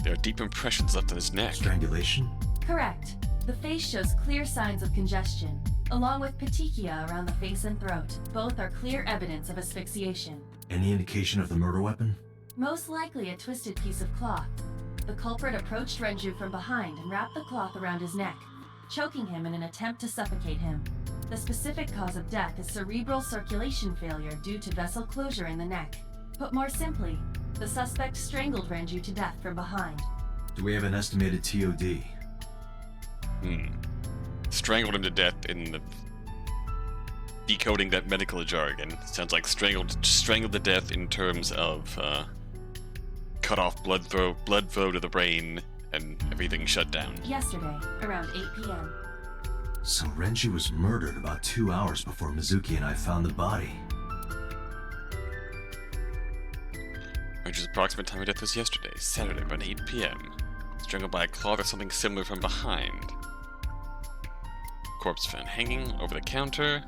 There are deep impressions left on his neck. Strangulation? Correct. The face shows clear signs of congestion, along with petechia around the face and throat. Both are clear evidence of asphyxiation. Any indication of the murder weapon? Most likely a twisted piece of cloth. The culprit approached Renju from behind and wrapped the cloth around his neck, choking him in an attempt to suffocate him. The specific cause of death is cerebral circulation failure due to vessel closure in the neck. Put more simply, the suspect strangled Renju to death from behind. Do we have an estimated TOD? Strangled him to death in the... Decoding that medical jargon. Sounds like strangled to death in terms of, cut off blood flow to the brain, and everything shut down. Yesterday, around 8 p.m. So Renju was murdered about 2 hours before Mizuki and I found the body. Renju's approximate time of death was yesterday, Saturday, around 8 p.m. Strangled by a cloth or something similar from behind. Corpse found hanging over the counter.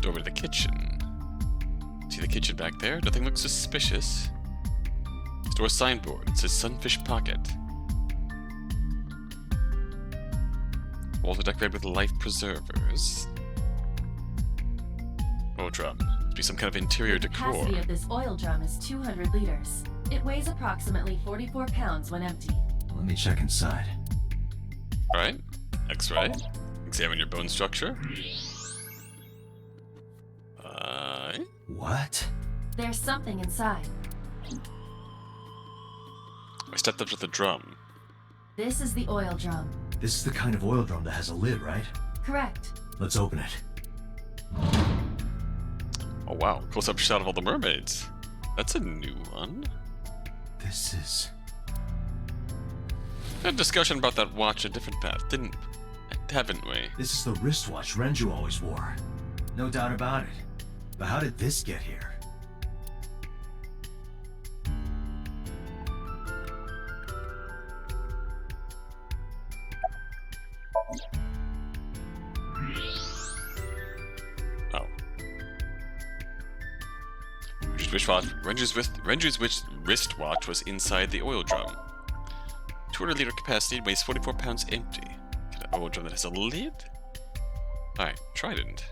Doorway to the kitchen. See the kitchen back there? Nothing looks suspicious. Store signboard. It says Sunfish Pocket. Walls are decorated with life preservers. Oh, drum. Must be some kind of interior The decor. capacity of this oil drum is 200 liters. It weighs approximately 44 pounds when empty. Let me check inside. Alright. X-ray. Examine your bone structure. What? There's something inside. I stepped up to the drum. This is the oil drum. This is the kind of oil drum that has a lid, right? Correct. Let's open it. Oh wow, close-up shot of all the mermaids. That's a new one. This is... We had a discussion about that watch a different path, haven't we? This is the wristwatch Renju always wore. No doubt about it. But how did this get here? Oh. Renju's wristwatch was inside the oil drum. 200-liter capacity, weighs 44 pounds empty. Got an oil drum that has a lid? Alright, trident.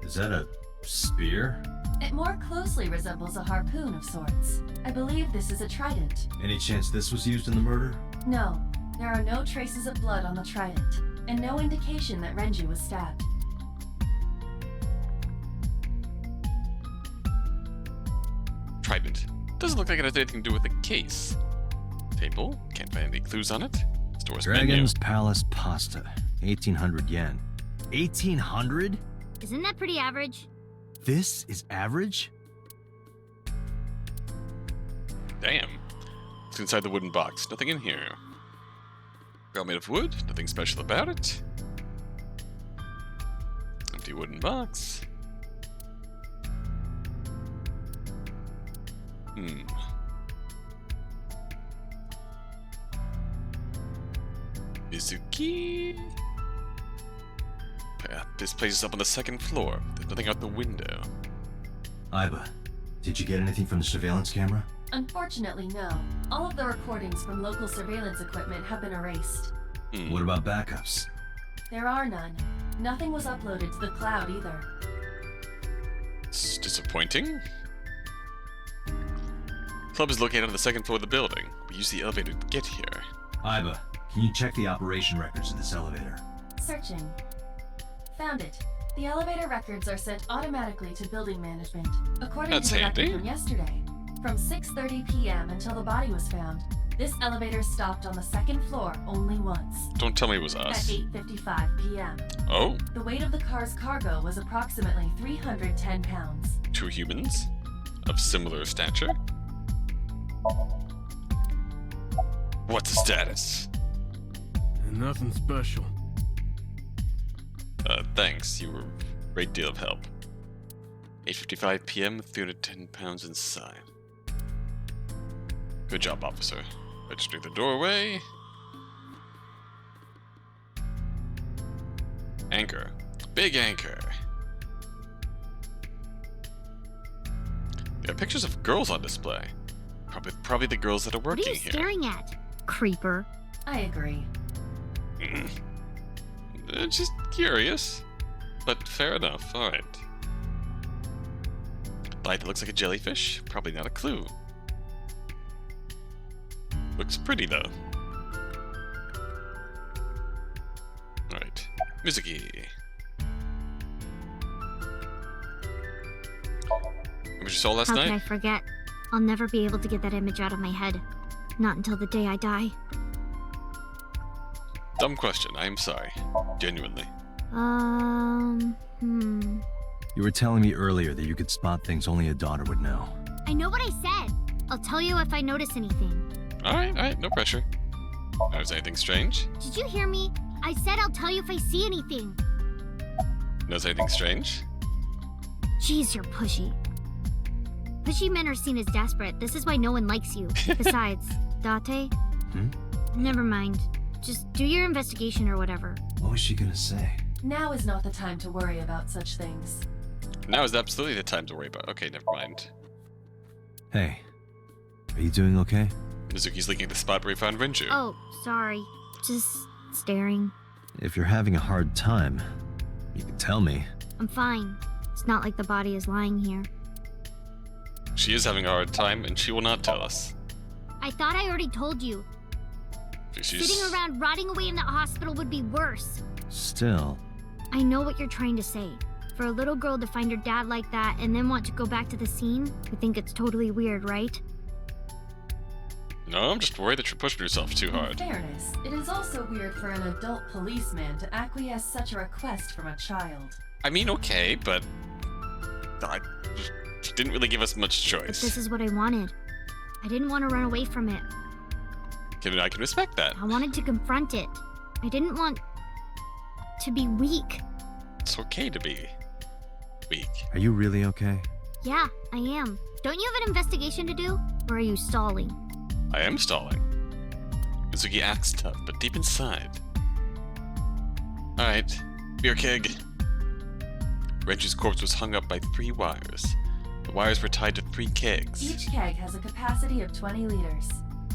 Is that a spear? It more closely resembles a harpoon of sorts. I believe this is a trident. Any chance this was used in the murder? No, there are no traces of blood on the trident, and no indication that Renju was stabbed. Trident. Doesn't look like it has anything to do with the case. Table. Can't find any clues on it. Store's menu. Dragon's Palace Pasta. 1800 yen. 1800? Isn't that pretty average? This is average? Damn. What's inside the wooden box? Nothing in here. All made of wood. Nothing special about it. Empty wooden box. Mizuki. This place is up on the second floor. There's nothing out the window. Aiba, did you get anything from the surveillance camera? Unfortunately, no. All of the recordings from local surveillance equipment have been erased. What about backups? There are none. Nothing was uploaded to the cloud either. It's disappointing. Club is located on the second floor of the building. We use the elevator to get here. Aiba, can you check the operation records of this elevator? Searching. Found it. The elevator records are sent automatically to building management. According That's to the record handy. from yesterday, from 6:30 p.m. until the body was found, this elevator stopped on the second floor only once. Don't tell me it was At us. 8:55 p.m. Oh, The weight of the car's cargo was approximately 310 pounds. 2 humans of similar stature. What's the status? Nothing special. Thanks. You were a great deal of help. 8:55 p.m. 310 pounds inside. Good job, officer. Registering the doorway. Anchor. Big anchor. There are pictures of girls on display. Probably the girls that are What working are you here. staring at, creeper? I agree. Just curious. But fair enough. Alright. Light that looks like a jellyfish? Probably not a clue. Looks pretty though. Alright. Mizuki. What you saw last How night? could I forget? I'll never be able to get that image out of my head. Not until the day I die. Dumb question. I am sorry. Genuinely. You were telling me earlier that you could spot things only a daughter would know. I know what I said. I'll tell you if I notice anything. Alright, no pressure. Notice anything strange? Did you hear me? I said I'll tell you if I see anything. Notice anything strange? Jeez, you're pushy. Pushy men are seen as desperate. This is why no one likes you. Besides, Date? Never mind. Just do your investigation or whatever. What was she gonna say? Now is not the time to worry about such things. Now is absolutely the time to worry about. Okay, never mind. Hey, are you doing okay? Mizuki's looking at the spot where he found Renju. Oh, sorry. Just staring. If you're having a hard time, you can tell me. I'm fine. It's not like the body is lying here. She is having a hard time, and she will not tell us. I thought I already told you. She's... Sitting around rotting away in the hospital would be worse. Still. I know what you're trying to say. For a little girl to find her dad like that and then want to go back to the scene, you think it's totally weird, right? No, I'm just worried that you're pushing yourself too In hard. fairness, it is also weird for an adult policeman to acquiesce such a request from a child. I mean, okay, but... She didn't really give us much But choice. this is what I wanted. I didn't want to run away from it. I can respect that. I wanted to confront it. I didn't want to be weak. It's okay to be weak. Are you really okay? Yeah, I am. Don't you have an investigation to do? Or are you stalling? I am stalling. Mizuki acts tough, but deep inside. Alright, beer keg. Reggie's corpse was hung up by 3 wires. The wires were tied to 3 kegs. Each keg has a capacity of 20 liters.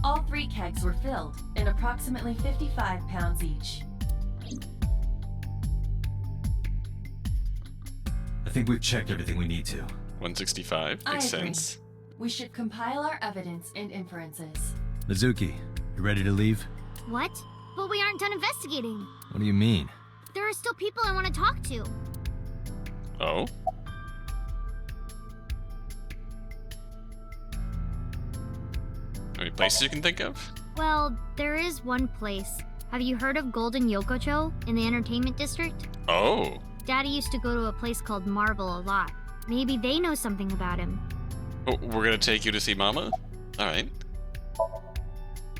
All 3 kegs were filled, and approximately 55 pounds each. I think we've checked everything we need to. 165, I makes agree. sense. We should compile our evidence and inferences. Mizuki, you ready to leave? What? But we aren't done investigating. What do you mean? There are still people I want to talk to. Oh? Any places you can think of? Well, there is one place. Have you heard of Golden Yokocho in the entertainment district? Oh. Daddy used to go to a place called Marble a lot. Maybe they know something about him. Oh, we're gonna take you to see Mama? Alright.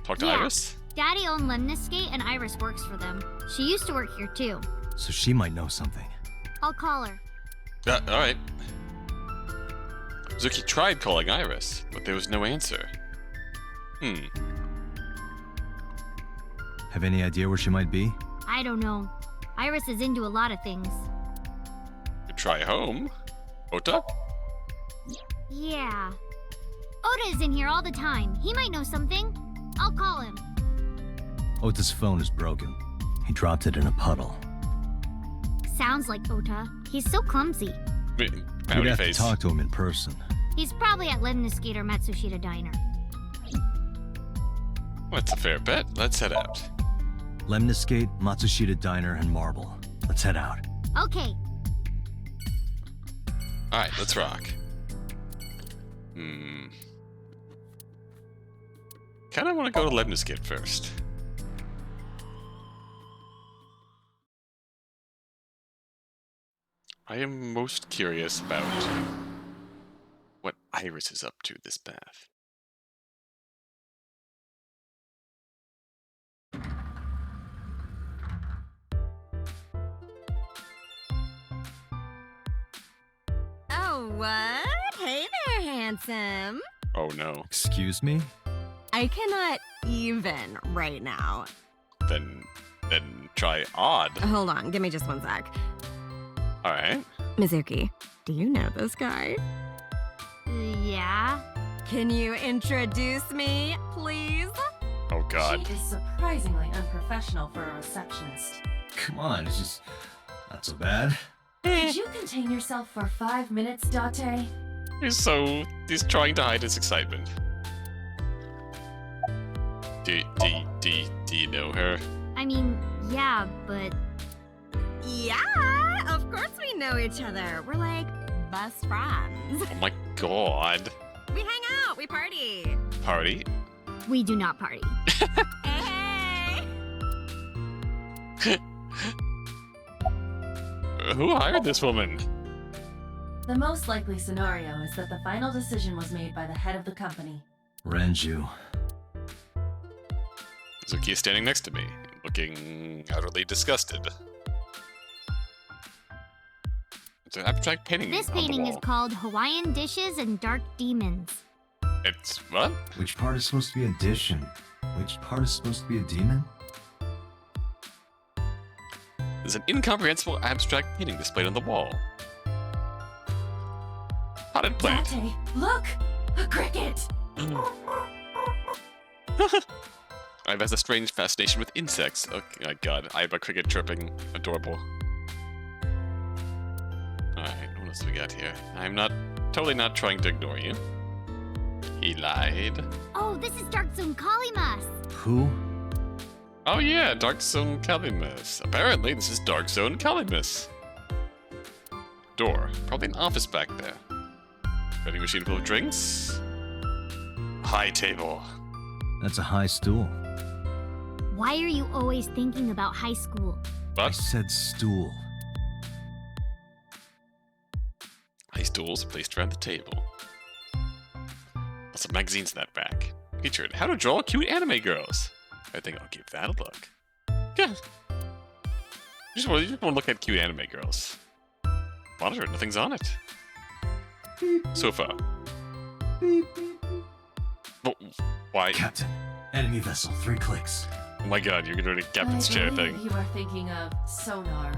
Talk to Yeah. Iris? Daddy owned Lemniscate and Iris works for them. She used to work here too. So she might know something. I'll call her. Alright. Zuki tried calling Iris, but there was no answer. Have any idea where she might be? I don't know. Iris is into a lot of things. You try home. Ota? Yeah. Oda is in here all the time. He might know something. I'll call him. Ota's phone is broken. He dropped it in a puddle. Sounds like Ota. He's so clumsy. We'd Pouty have face. to talk to him in person. He's probably at Lemniscate or Matsushita Diner. That's a fair bet. Let's head out. Lemniscate, Matsushita Diner, and Marble. Let's head out. Okay. Alright, let's rock. Kinda wanna go to Lemniscate first. I am most curious about what Iris is up to this path. Oh, what? Hey there, handsome. Oh no. Excuse me? I cannot even right now. Then try odd. Hold on, give me just one sec. Alright. Mizuki, do you know this guy? Yeah. Can you introduce me, please? Oh god. She is surprisingly unprofessional for a receptionist. Come on, it's just not so bad. Could you contain yourself for 5 minutes, Date? He's trying to hide his excitement. Do you know her? I mean, yeah, but Yeah, of course we know each other. We're like best friends. Oh my god. We hang out, we party. Party? we do not party. Hey! Who hired this woman? The most likely scenario is that the final decision was made by the head of the company. Renju. Zuki is standing next to me, looking utterly disgusted. It's an abstract painting This on the painting is wall. called Hawaiian Dishes and Dark Demons. It's what? Which part is supposed to be a dish and which part is supposed to be a demon? There's an incomprehensible abstract painting displayed on the wall. Potted plant. Date, look! A cricket! I've had a strange fascination with insects. Oh my god, I have a cricket chirping. Adorable. Alright, what else do we got here? I'm totally not trying to ignore you. He lied. Oh, this is Dark Zone Kalimas. Who? Oh yeah, Dark Zone Kalimas. Apparently this is Dark Zone Kalimas. Door. Probably an office back there. Vending machine full of drinks. High table. That's a high stool. Why are you always thinking about high school? I But said stool. high stools placed around the table. Lots of magazines in that rack. Featured How to Draw Cute Anime Girls. I think I'll give that a look. Yeah. You just want to look at cute anime girls. Monitor, nothing's on it. Sofa. Why? Captain, enemy vessel, 3 clicks. Oh my god, you're doing a captain's I chair believe thing. you are thinking of sonar.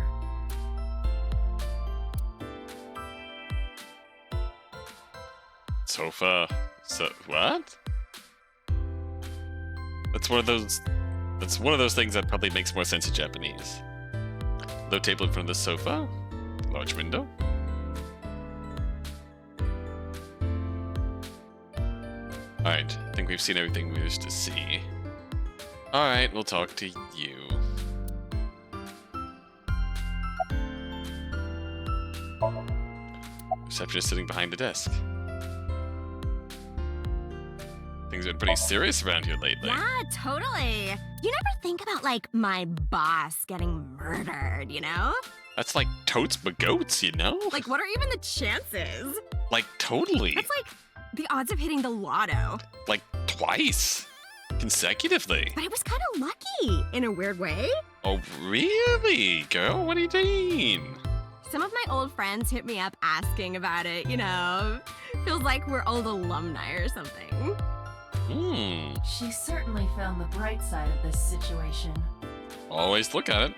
Sofa. What? That's one of those things that probably makes more sense in Japanese. Low table in front of the sofa. Large window. Alright, I think we've seen everything we wish to see. Alright, we'll talk to you. Receptionist sitting behind the desk. Things have been pretty serious around here lately. Yeah, totally. You never think about, like, my boss getting murdered, you know? That's like totes but goats, you know? Like, what are even the chances? Like, totally. That's like the odds of hitting the lotto. Like, twice. Consecutively. But it was kind of lucky, in a weird way. Oh, really? Girl, what do you mean? Some of my old friends hit me up asking about it, you know? Feels like we're old alumni or something. She certainly found the bright side of this situation. Always look at it.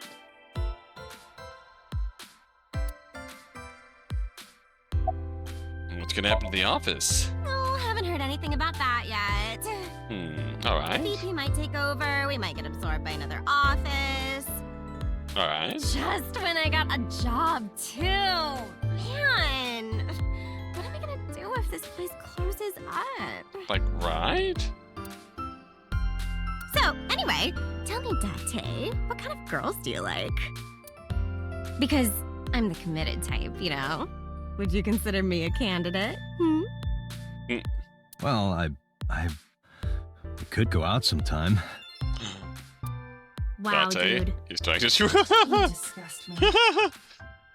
What's gonna happen to the office? No, haven't heard anything about that yet. Alright. VP might take over, we might get absorbed by another office. Alright. Just when I got a job, too. Man, what am I gonna do if this place closes up? Like, right? So, anyway, tell me, Date, what kind of girls do you like? Because I'm the committed type, you know? Would you consider me a candidate? Well, we could go out sometime. Wow, Date, dude. he's trying to You disgust me.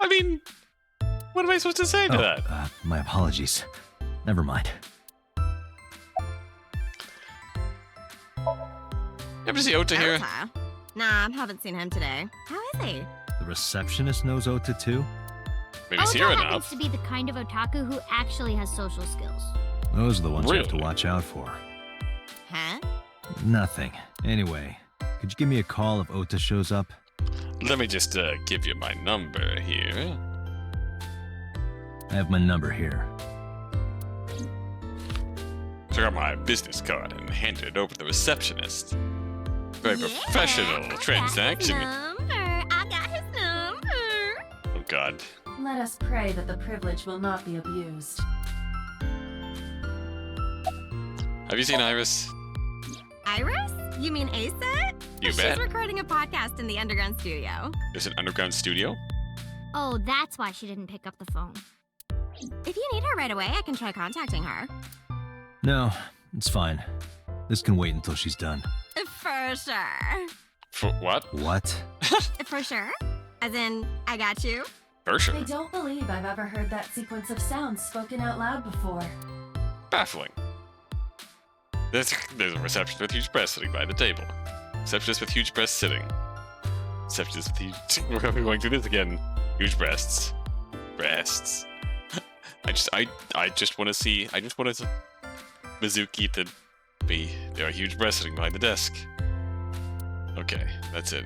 I mean, what am I supposed to say to that? My apologies. Never mind. You ever see Ota here? Ota? Nah, haven't seen him today. How is he? The receptionist knows Ota too? Maybe he's Ota here happens enough. to be the kind of otaku who actually has social skills. Those are the ones you have to Really? watch out for. Huh? Nothing. Anyway, could you give me a call if Ota shows up? Let me just give you my number here. I have my number here. Took out my business card and handed it over to the receptionist. Very professional transaction. I got his number. Oh god. Let us pray that the privilege will not be abused. Have you seen Iris? Iris? You mean Asa? You She's bet. recording a podcast in the underground studio. There's an underground studio? Oh, that's why she didn't pick up the phone. If you need her right away, I can try contacting her. No, it's fine. This can wait until she's done. For sure. For what? What? For sure? As in, I got you? For sure. I don't believe I've ever heard that sequence of sounds spoken out loud before. Baffling. There's a receptionist with huge breasts sitting by the table. Receptionist with huge breasts sitting. Receptionist with huge... We're going through this again. Huge breasts. Breasts. I just want to see... I just want Mizuki to be... There are huge breasts sitting behind the desk. Okay, that's it.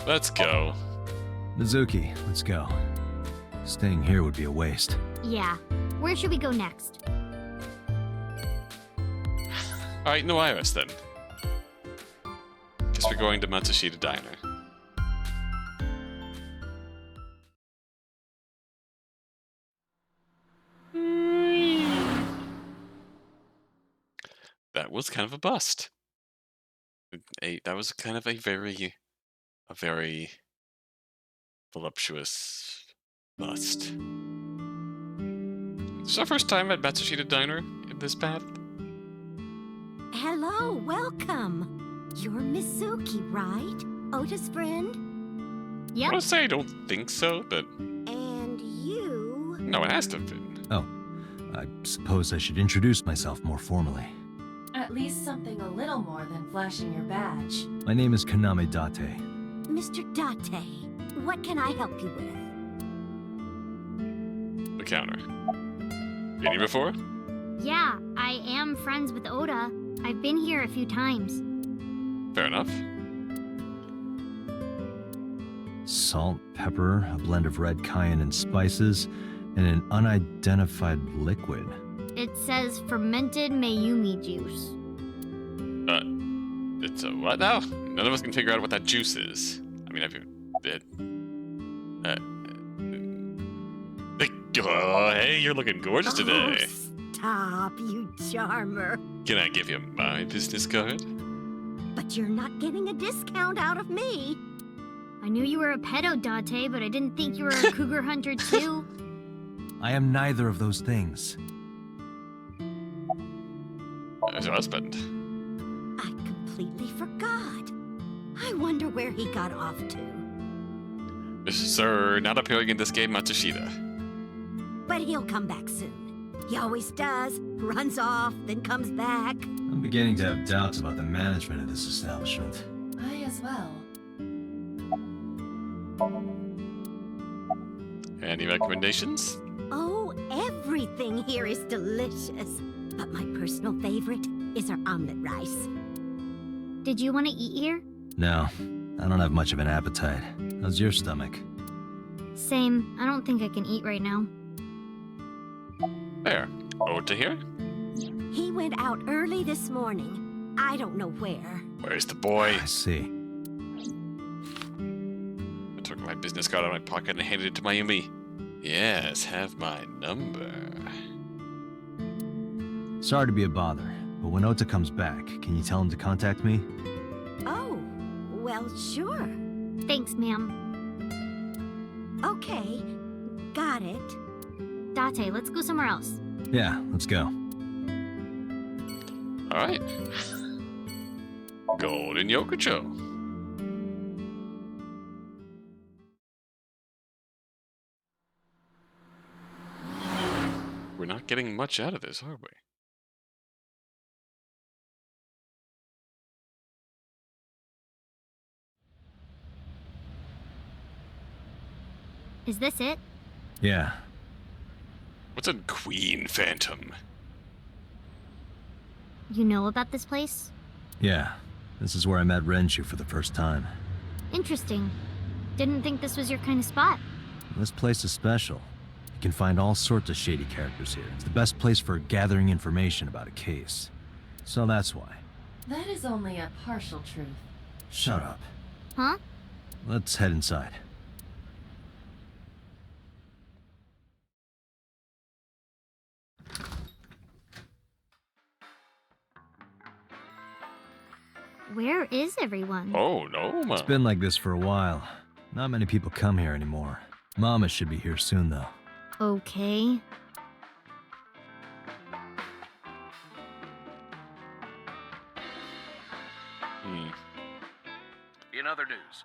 Let's go. Mizuki, let's go. Staying here would be a waste. Yeah. Where should we go next? Alright, no Iris then. Guess we're going to Matsushita Diner. That was kind of a bust. That was kind of a very voluptuous bust. This is our first time at Matsushita Diner in this path. Hello, welcome. You're Mizuki, right? Ota's friend? I Yep. want to say I don't think so, but And you... No, it has to have been. Oh, I suppose I should introduce myself more formally. At least something a little more than flashing your badge. My name is Kaname Date. Mr. Date, what can I help you with? The counter. Been here before? Yeah, I am friends with Oda. I've been here a few times. Fair enough. Salt, pepper, a blend of red cayenne and spices, and an unidentified liquid. It says fermented Mayumi juice. It's a what now? None of us can figure out what that juice is. I mean, oh, hey, you're looking gorgeous today. Oh, stop, you charmer. Can I give you my business card? But you're not getting a discount out of me. I knew you were a pedo, Date, but I didn't think you were a cougar hunter too. I am neither of those things. There's your husband. I completely forgot. I wonder where he got off to. Sir, not appearing in this game, Matsushita. But he'll come back soon. He always does. Runs off, then comes back. I'm beginning to have doubts about the management of this establishment. I as well. Any recommendations? Oh, everything here is delicious. But my personal favorite is our omelet rice. Did you want to eat here? No, I don't have much of an appetite. How's your stomach? Same. I don't think I can eat right now. There. Ota here? He went out early this morning. I don't know where. Where's the boy? I see. I took my business card out of my pocket and handed it to Mayumi. Yes, have my number. Sorry to be a bother, but when Ota comes back, can you tell him to contact me? Oh, well, sure. Thanks, ma'am. Okay, got it. Date, let's go somewhere else. Yeah, let's go. Alright. Golden Yokocho. We're not getting much out of this, are we? Is this it? Yeah. What's a Queen Phantom? You know about this place? Yeah. This is where I met Renshu for the first time. Interesting. Didn't think this was your kind of spot. This place is special. You can find all sorts of shady characters here. It's the best place for gathering information about a case. So that's why. That is only a partial truth. Shut up. Huh? Let's head inside. Where is everyone? Oh, no, It's been like this for a while. Not many people come here anymore. Mama should be here soon, though. Okay. In other news,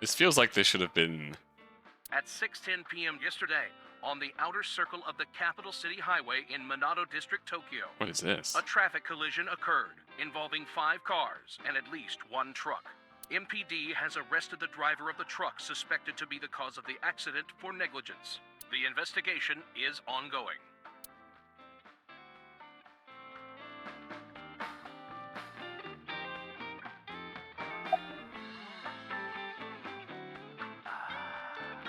This feels like this should have been... at 6:10 p.m. yesterday, on the outer circle of the Capital City Highway in Minato District, Tokyo, What is this? a traffic collision occurred involving 5 cars and at least 1 truck. MPD has arrested the driver of the truck suspected to be the cause of the accident for negligence. The investigation is ongoing.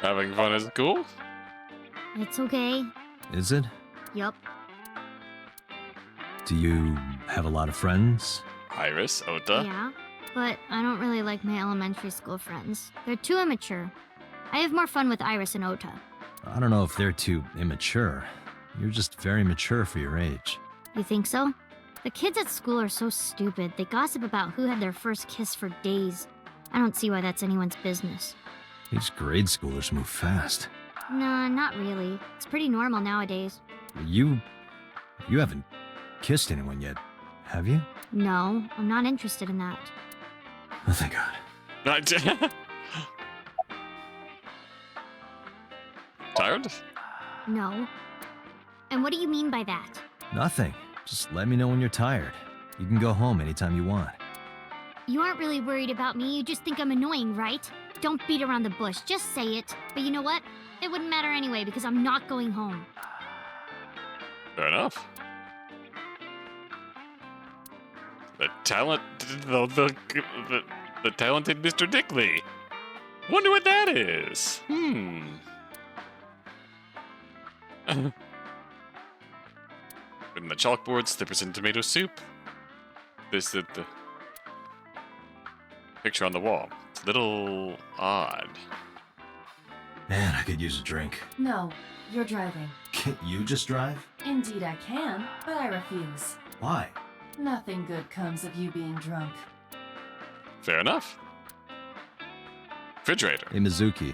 Having fun is cool? It's okay. Is it? Yup. Do you have a lot of friends? Iris, Ota. Yeah, but I don't really like my elementary school friends. They're too immature. I have more fun with Iris and Ota. I don't know if they're too immature. You're just very mature for your age. You think so? The kids at school are so stupid. They gossip about who had their first kiss for days. I don't see why that's anyone's business. These grade schoolers move fast. Nah, not really. It's pretty normal nowadays. You haven't kissed anyone yet, have you? No, I'm not interested in that. Oh, thank God. Tired? No. And what do you mean by that? Nothing. Just let me know when you're tired. You can go home anytime you want. You aren't really worried about me, you just think I'm annoying, right? Don't beat around the bush, just say it. But you know what? It wouldn't matter anyway because I'm not going home. Fair enough. The talented Mr. Dickley. Wonder what that is. In the chalkboard, slippers and tomato soup. There's the picture on the wall. It's a little odd. Man, I could use a drink. No, you're driving. Can't you just drive? Indeed I can, but I refuse. Why? Nothing good comes of you being drunk. Fair enough. Refrigerator. Hey, Mizuki,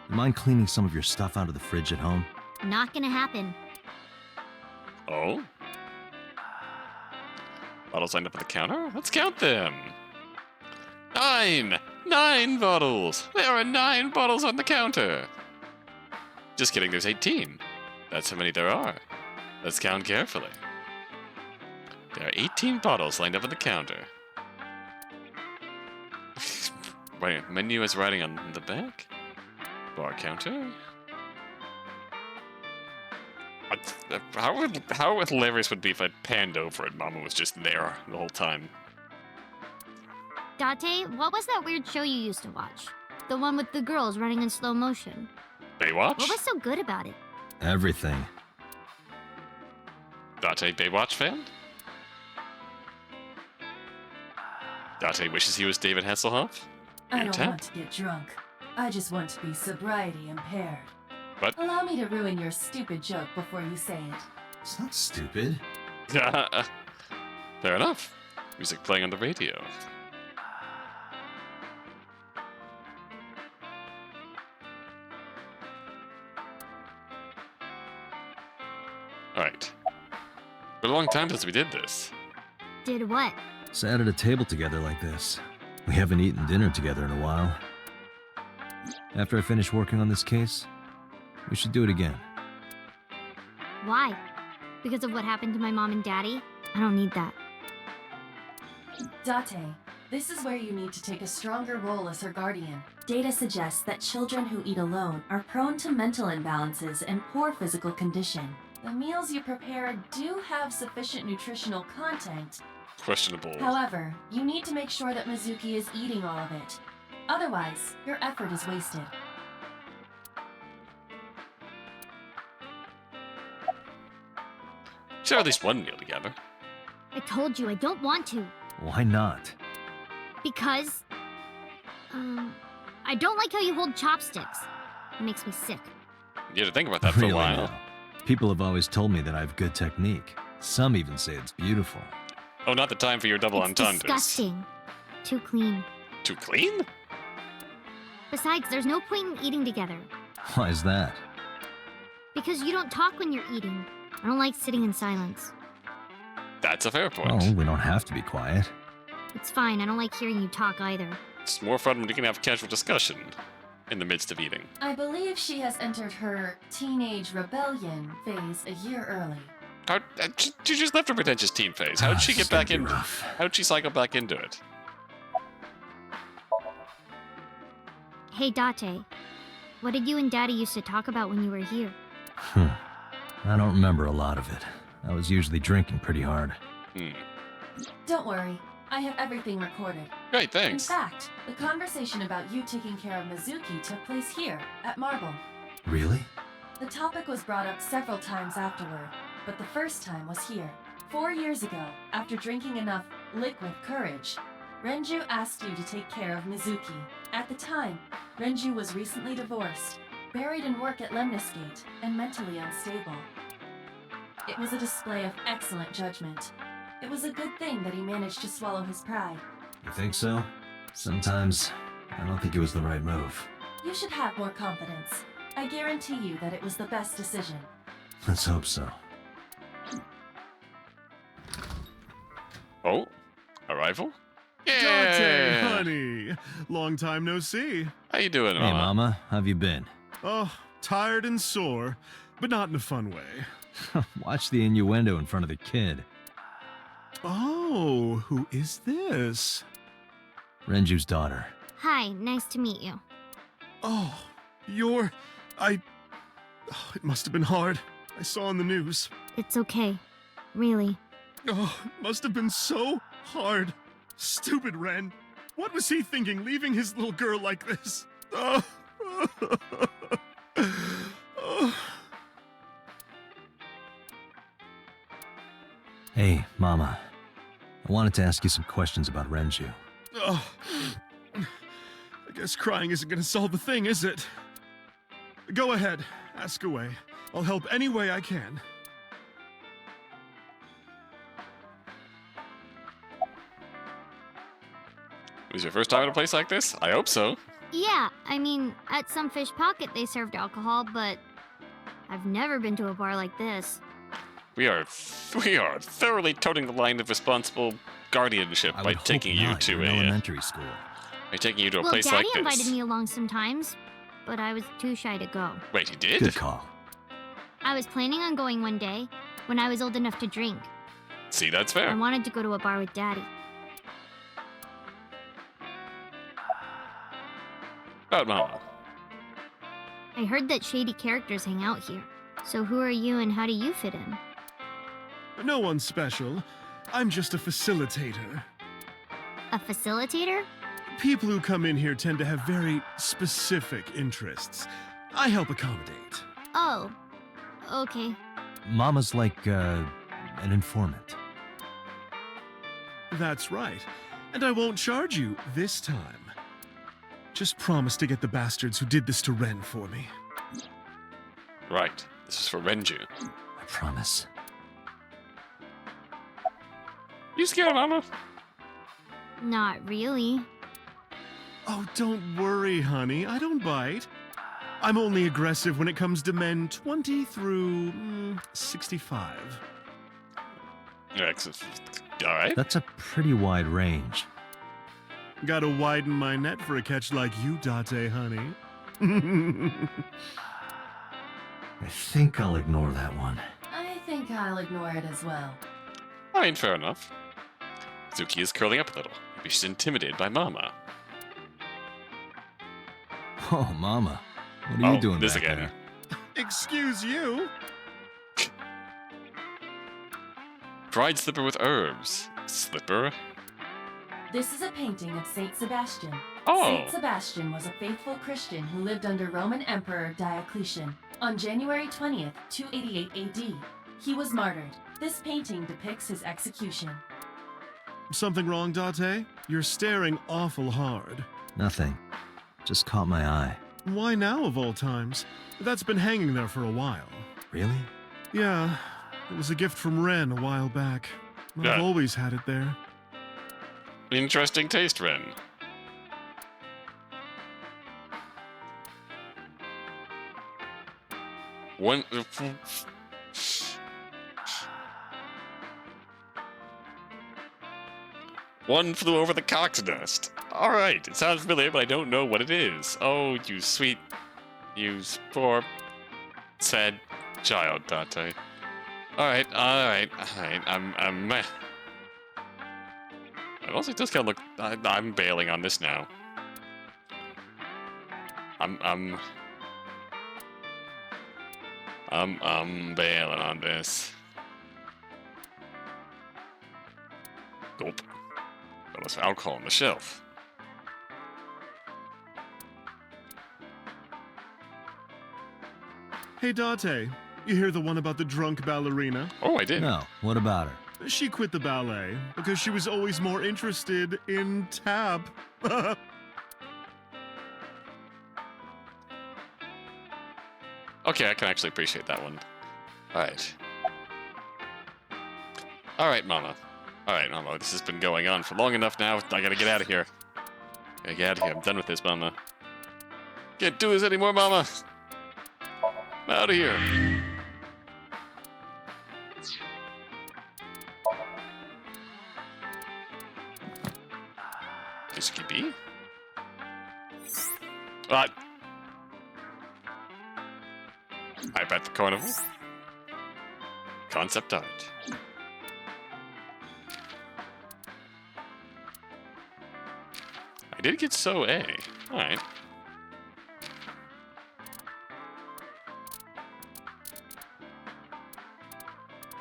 you mind cleaning some of your stuff out of the fridge at home? Not gonna happen. Oh? Bottles lined up on the counter? Let's count them. 9! 9 bottles! There are 9 bottles on the counter! Just kidding, there's 18. That's how many there are. Let's count carefully. There are 18 bottles lined up on the counter. Wait, menu is writing on the back? Bar counter? How hilarious would it be if I panned over and Mama was just there the whole time? Date, what was that weird show you used to watch? The one with the girls running in slow motion. Baywatch? What was so good about it? Everything. Date Baywatch fan? Date wishes he was David Hasselhoff? I don't want to get drunk. I just want to be sobriety impaired. What? Allow me to ruin your stupid joke before you say it. It's not stupid. Fair enough. Music playing on the radio. Alright. For a long time since we did this. Did what? Sat at a table together like this. We haven't eaten dinner together in a while. After I finish working on this case, we should do it again. Why? Because of what happened to my mom and daddy? I don't need that. Date, this is where you need to take a stronger role as her guardian. Data suggests that children who eat alone are prone to mental imbalances and poor physical condition. The meals you prepare do have sufficient nutritional content. Questionable. However, you need to make sure that Mizuki is eating all of it. Otherwise, your effort is wasted. Share at least one meal together. I told you I don't want to. Why not? Because... I don't like how you hold chopsticks. It makes me sick. You had to think about that for Really a while. now. People have always told me that I have good technique. Some even say it's beautiful. Oh, not the time for your double It's entendres. disgusting. Too clean. Too clean? Besides, there's no point in eating together. Why is that? Because you don't talk when you're eating. I don't like sitting in silence. That's a fair point. Oh, we don't have to be quiet. It's fine, I don't like hearing you talk either. It's more fun when you can have casual discussion in the midst of eating. I believe she has entered her teenage rebellion phase a year early. She just left her pretentious teen phase. How'd she get back in? How'd she cycle back into it? Hey, Date. What did you and Daddy used to talk about when you were here? I don't remember a lot of it. I was usually drinking pretty hard. Don't worry, I have everything recorded. Great, thanks. In fact, the conversation about you taking care of Mizuki took place here, at Marble. Really? The topic was brought up several times afterward, but the first time was here. 4 years ago, after drinking enough liquid courage, Renju asked you to take care of Mizuki. At the time, Renju was recently divorced, buried in work at Lemnisgate, and mentally unstable. It was a display of excellent judgment. It was a good thing that he managed to swallow his pride. You think so? Sometimes, I don't think it was the right move. You should have more confidence. I guarantee you that it was the best decision. Let's hope so. Oh, arrival? Dante, Yeah! honey! Long time no see. How you doing, Hey, Mama, how have you been? Oh, tired and sore, but not in a fun way. Watch the innuendo in front of the kid. Oh, who is this? Renju's daughter. Hi, nice to meet you. Oh, it must have been hard. I saw on the news. It's okay. Really. Oh, it must have been so hard. Stupid Ren. What was he thinking, leaving his little girl like this? Oh. Oh. Hey, Mama. I wanted to ask you some questions about Renju. Oh. I guess crying isn't gonna solve the thing, is it? Go ahead, ask away. I'll help any way I can. It was your first time at a place like this? I hope so. Yeah, I mean, at some fish pocket they served alcohol, but I've never been to a bar like this. We are thoroughly toting the line of responsible guardianship by taking you to elementary school. By taking you to a Well, place Daddy like this. invited me along sometimes, but I was too shy to go. Wait, he did? Good call. I was planning on going one day, when I was old enough to drink. See, that's fair. I wanted to go to a bar with Daddy. About Mama. I heard that shady characters hang out here. So who are you and how do you fit in? No one special. I'm just a facilitator. A facilitator? People who come in here tend to have very specific interests. I help accommodate. Oh, okay. Mama's like, an informant. That's right. And I won't charge you this time. Just promise to get the bastards who did this to Ren for me. Right. This is for Renju. I promise. You scared, Mama? Not really. Oh, don't worry, honey. I don't bite. I'm only aggressive when it comes to men 20 through 65. Alright. That's a pretty wide range. Gotta widen my net for a catch like you, Date, honey. I think I'll ignore that one. I think I'll ignore it as well. I mean, fair enough. Mizuki is curling up a little. Maybe she's intimidated by Mama. Oh, Mama. What are you doing this back again. there? Excuse you? Dried slipper with herbs. Slipper? This is a painting of Saint Sebastian. Oh. Saint Sebastian was a faithful Christian who lived under Roman Emperor Diocletian. On January 20th, 288 AD, he was martyred. This painting depicts his execution. Something wrong, Date? You're staring awful hard. Nothing. Just caught my eye. Why now, of all times? That's been hanging there for a while. Really? Yeah, it was a gift from Ren a while back. Yeah. I've always had it there. Interesting taste, Ren. One flew over the cock's nest. Alright, it sounds familiar, but I don't know what it is. Oh, you sweet, you poor, sad child, Date. Alright. I'm honestly, it does kind of look. I'm bailing on this now. I'm bailing on this. Gulp. Got some alcohol on the shelf. Hey, Date, you hear the one about the drunk ballerina? Oh, I did. No. What about her? She quit the ballet because she was always more interested in tap. Okay, I can actually appreciate that one. Alright. Alright, Mama. Alright, Mama, this has been going on for long enough now. I gotta get out of here. Gotta get out of here. I'm done with this, Mama. Can't do this anymore, Mama. I'm out of here. Yusuke B? Hype at the carnival. Concept art. I did get So A. Alright.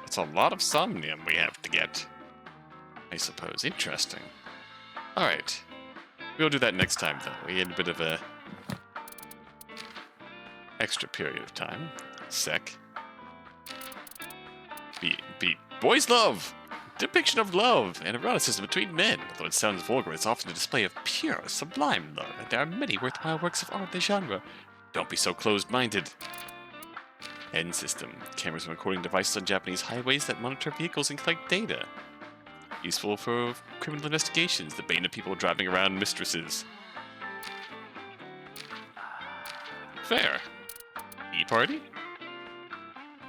That's a lot of Somnium we have to get, I suppose. Interesting. Alright. We'll do that next time, though. We had a bit of a extra period of time. Sec. Boys' love! Depiction of love and eroticism between men. Although it sounds vulgar, it's often a display of pure, sublime love, and there are many worthwhile works of art in the genre. Don't be so closed-minded. End system. Cameras and recording devices on Japanese highways that monitor vehicles and collect data. Useful for criminal investigations, the bane of people driving around mistresses. Fair. E-party?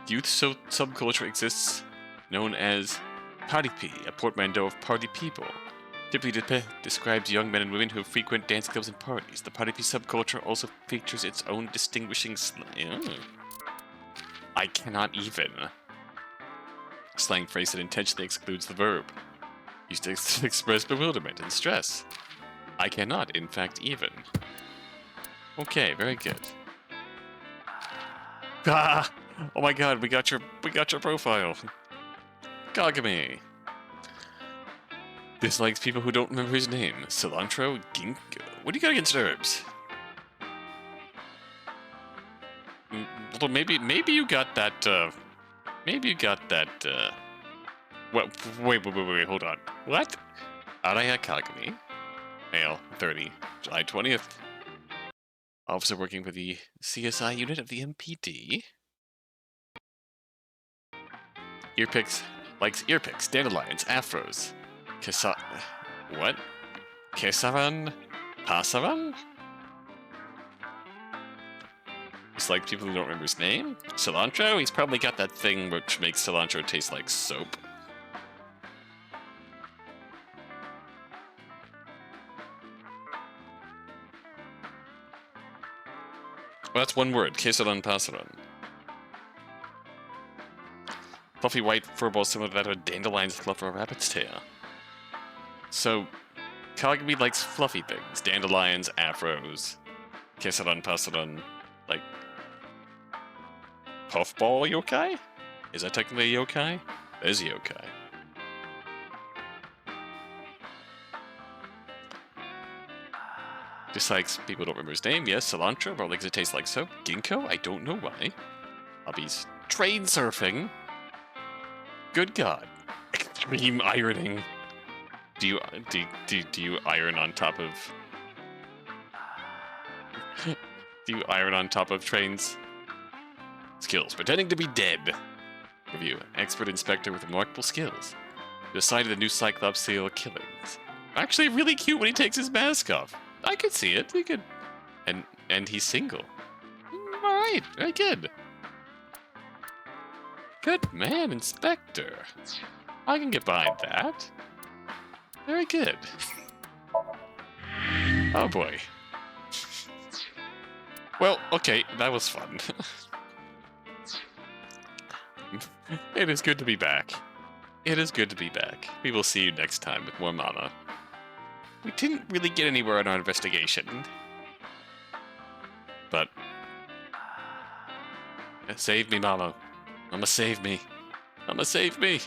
Youth subculture exists, known as Paripi, a portmanteau of party people. Typically describes young men and women who frequent dance clubs and parties. The Paripi subculture also features its own distinguishing I cannot even. Slang phrase that intentionally excludes the verb. Used to express bewilderment and stress. I cannot, in fact, even. Okay, very good. Ah! Oh my god, we got your profile. Kagami. Dislikes people who don't remember his name. Cilantro Ginkgo. What do you got against herbs? Well, maybe you got that, maybe you got that, well, wait, hold on. What? Araya Kagami. Male, 30, July 20th. Officer working with the CSI unit of the MPD. Earpicks, likes earpicks, dandelions, afros. What? Kesaran? Pasaran? It's like people who don't remember his name? Cilantro? He's probably got that thing which makes cilantro taste like soap. Well, that's one word. Kesaran pasaran. Fluffy white furball similar to that of a dandelion's fluff or a rabbit's tail. So, Kagami likes fluffy things. Dandelions, afros, Kesaran pasaran, like puffball yokai? Is that technically a yokai? That is a yokai. Dislikes people don't remember his name. Yes, cilantro, but likes it tastes like soap. Ginkgo? I don't know why. Hobbies. Train surfing. Good God. Extreme ironing. Do you iron on top of... Do you iron on top of trains? Skills. Pretending to be dead. Review. Expert inspector with remarkable skills. Decided the new Cyclops serial killings. Actually really cute when he takes his mask off. I could see it. He could... And he's single. Alright. Very good. Good man, Inspector. I can get behind that. Very good. Oh boy. Well, okay, that was fun. It is good to be back. It is good to be back. We will see you next time with more mana. We didn't really get anywhere in our investigation. But... Save me, Mama. Mama, save me. Mama, save me.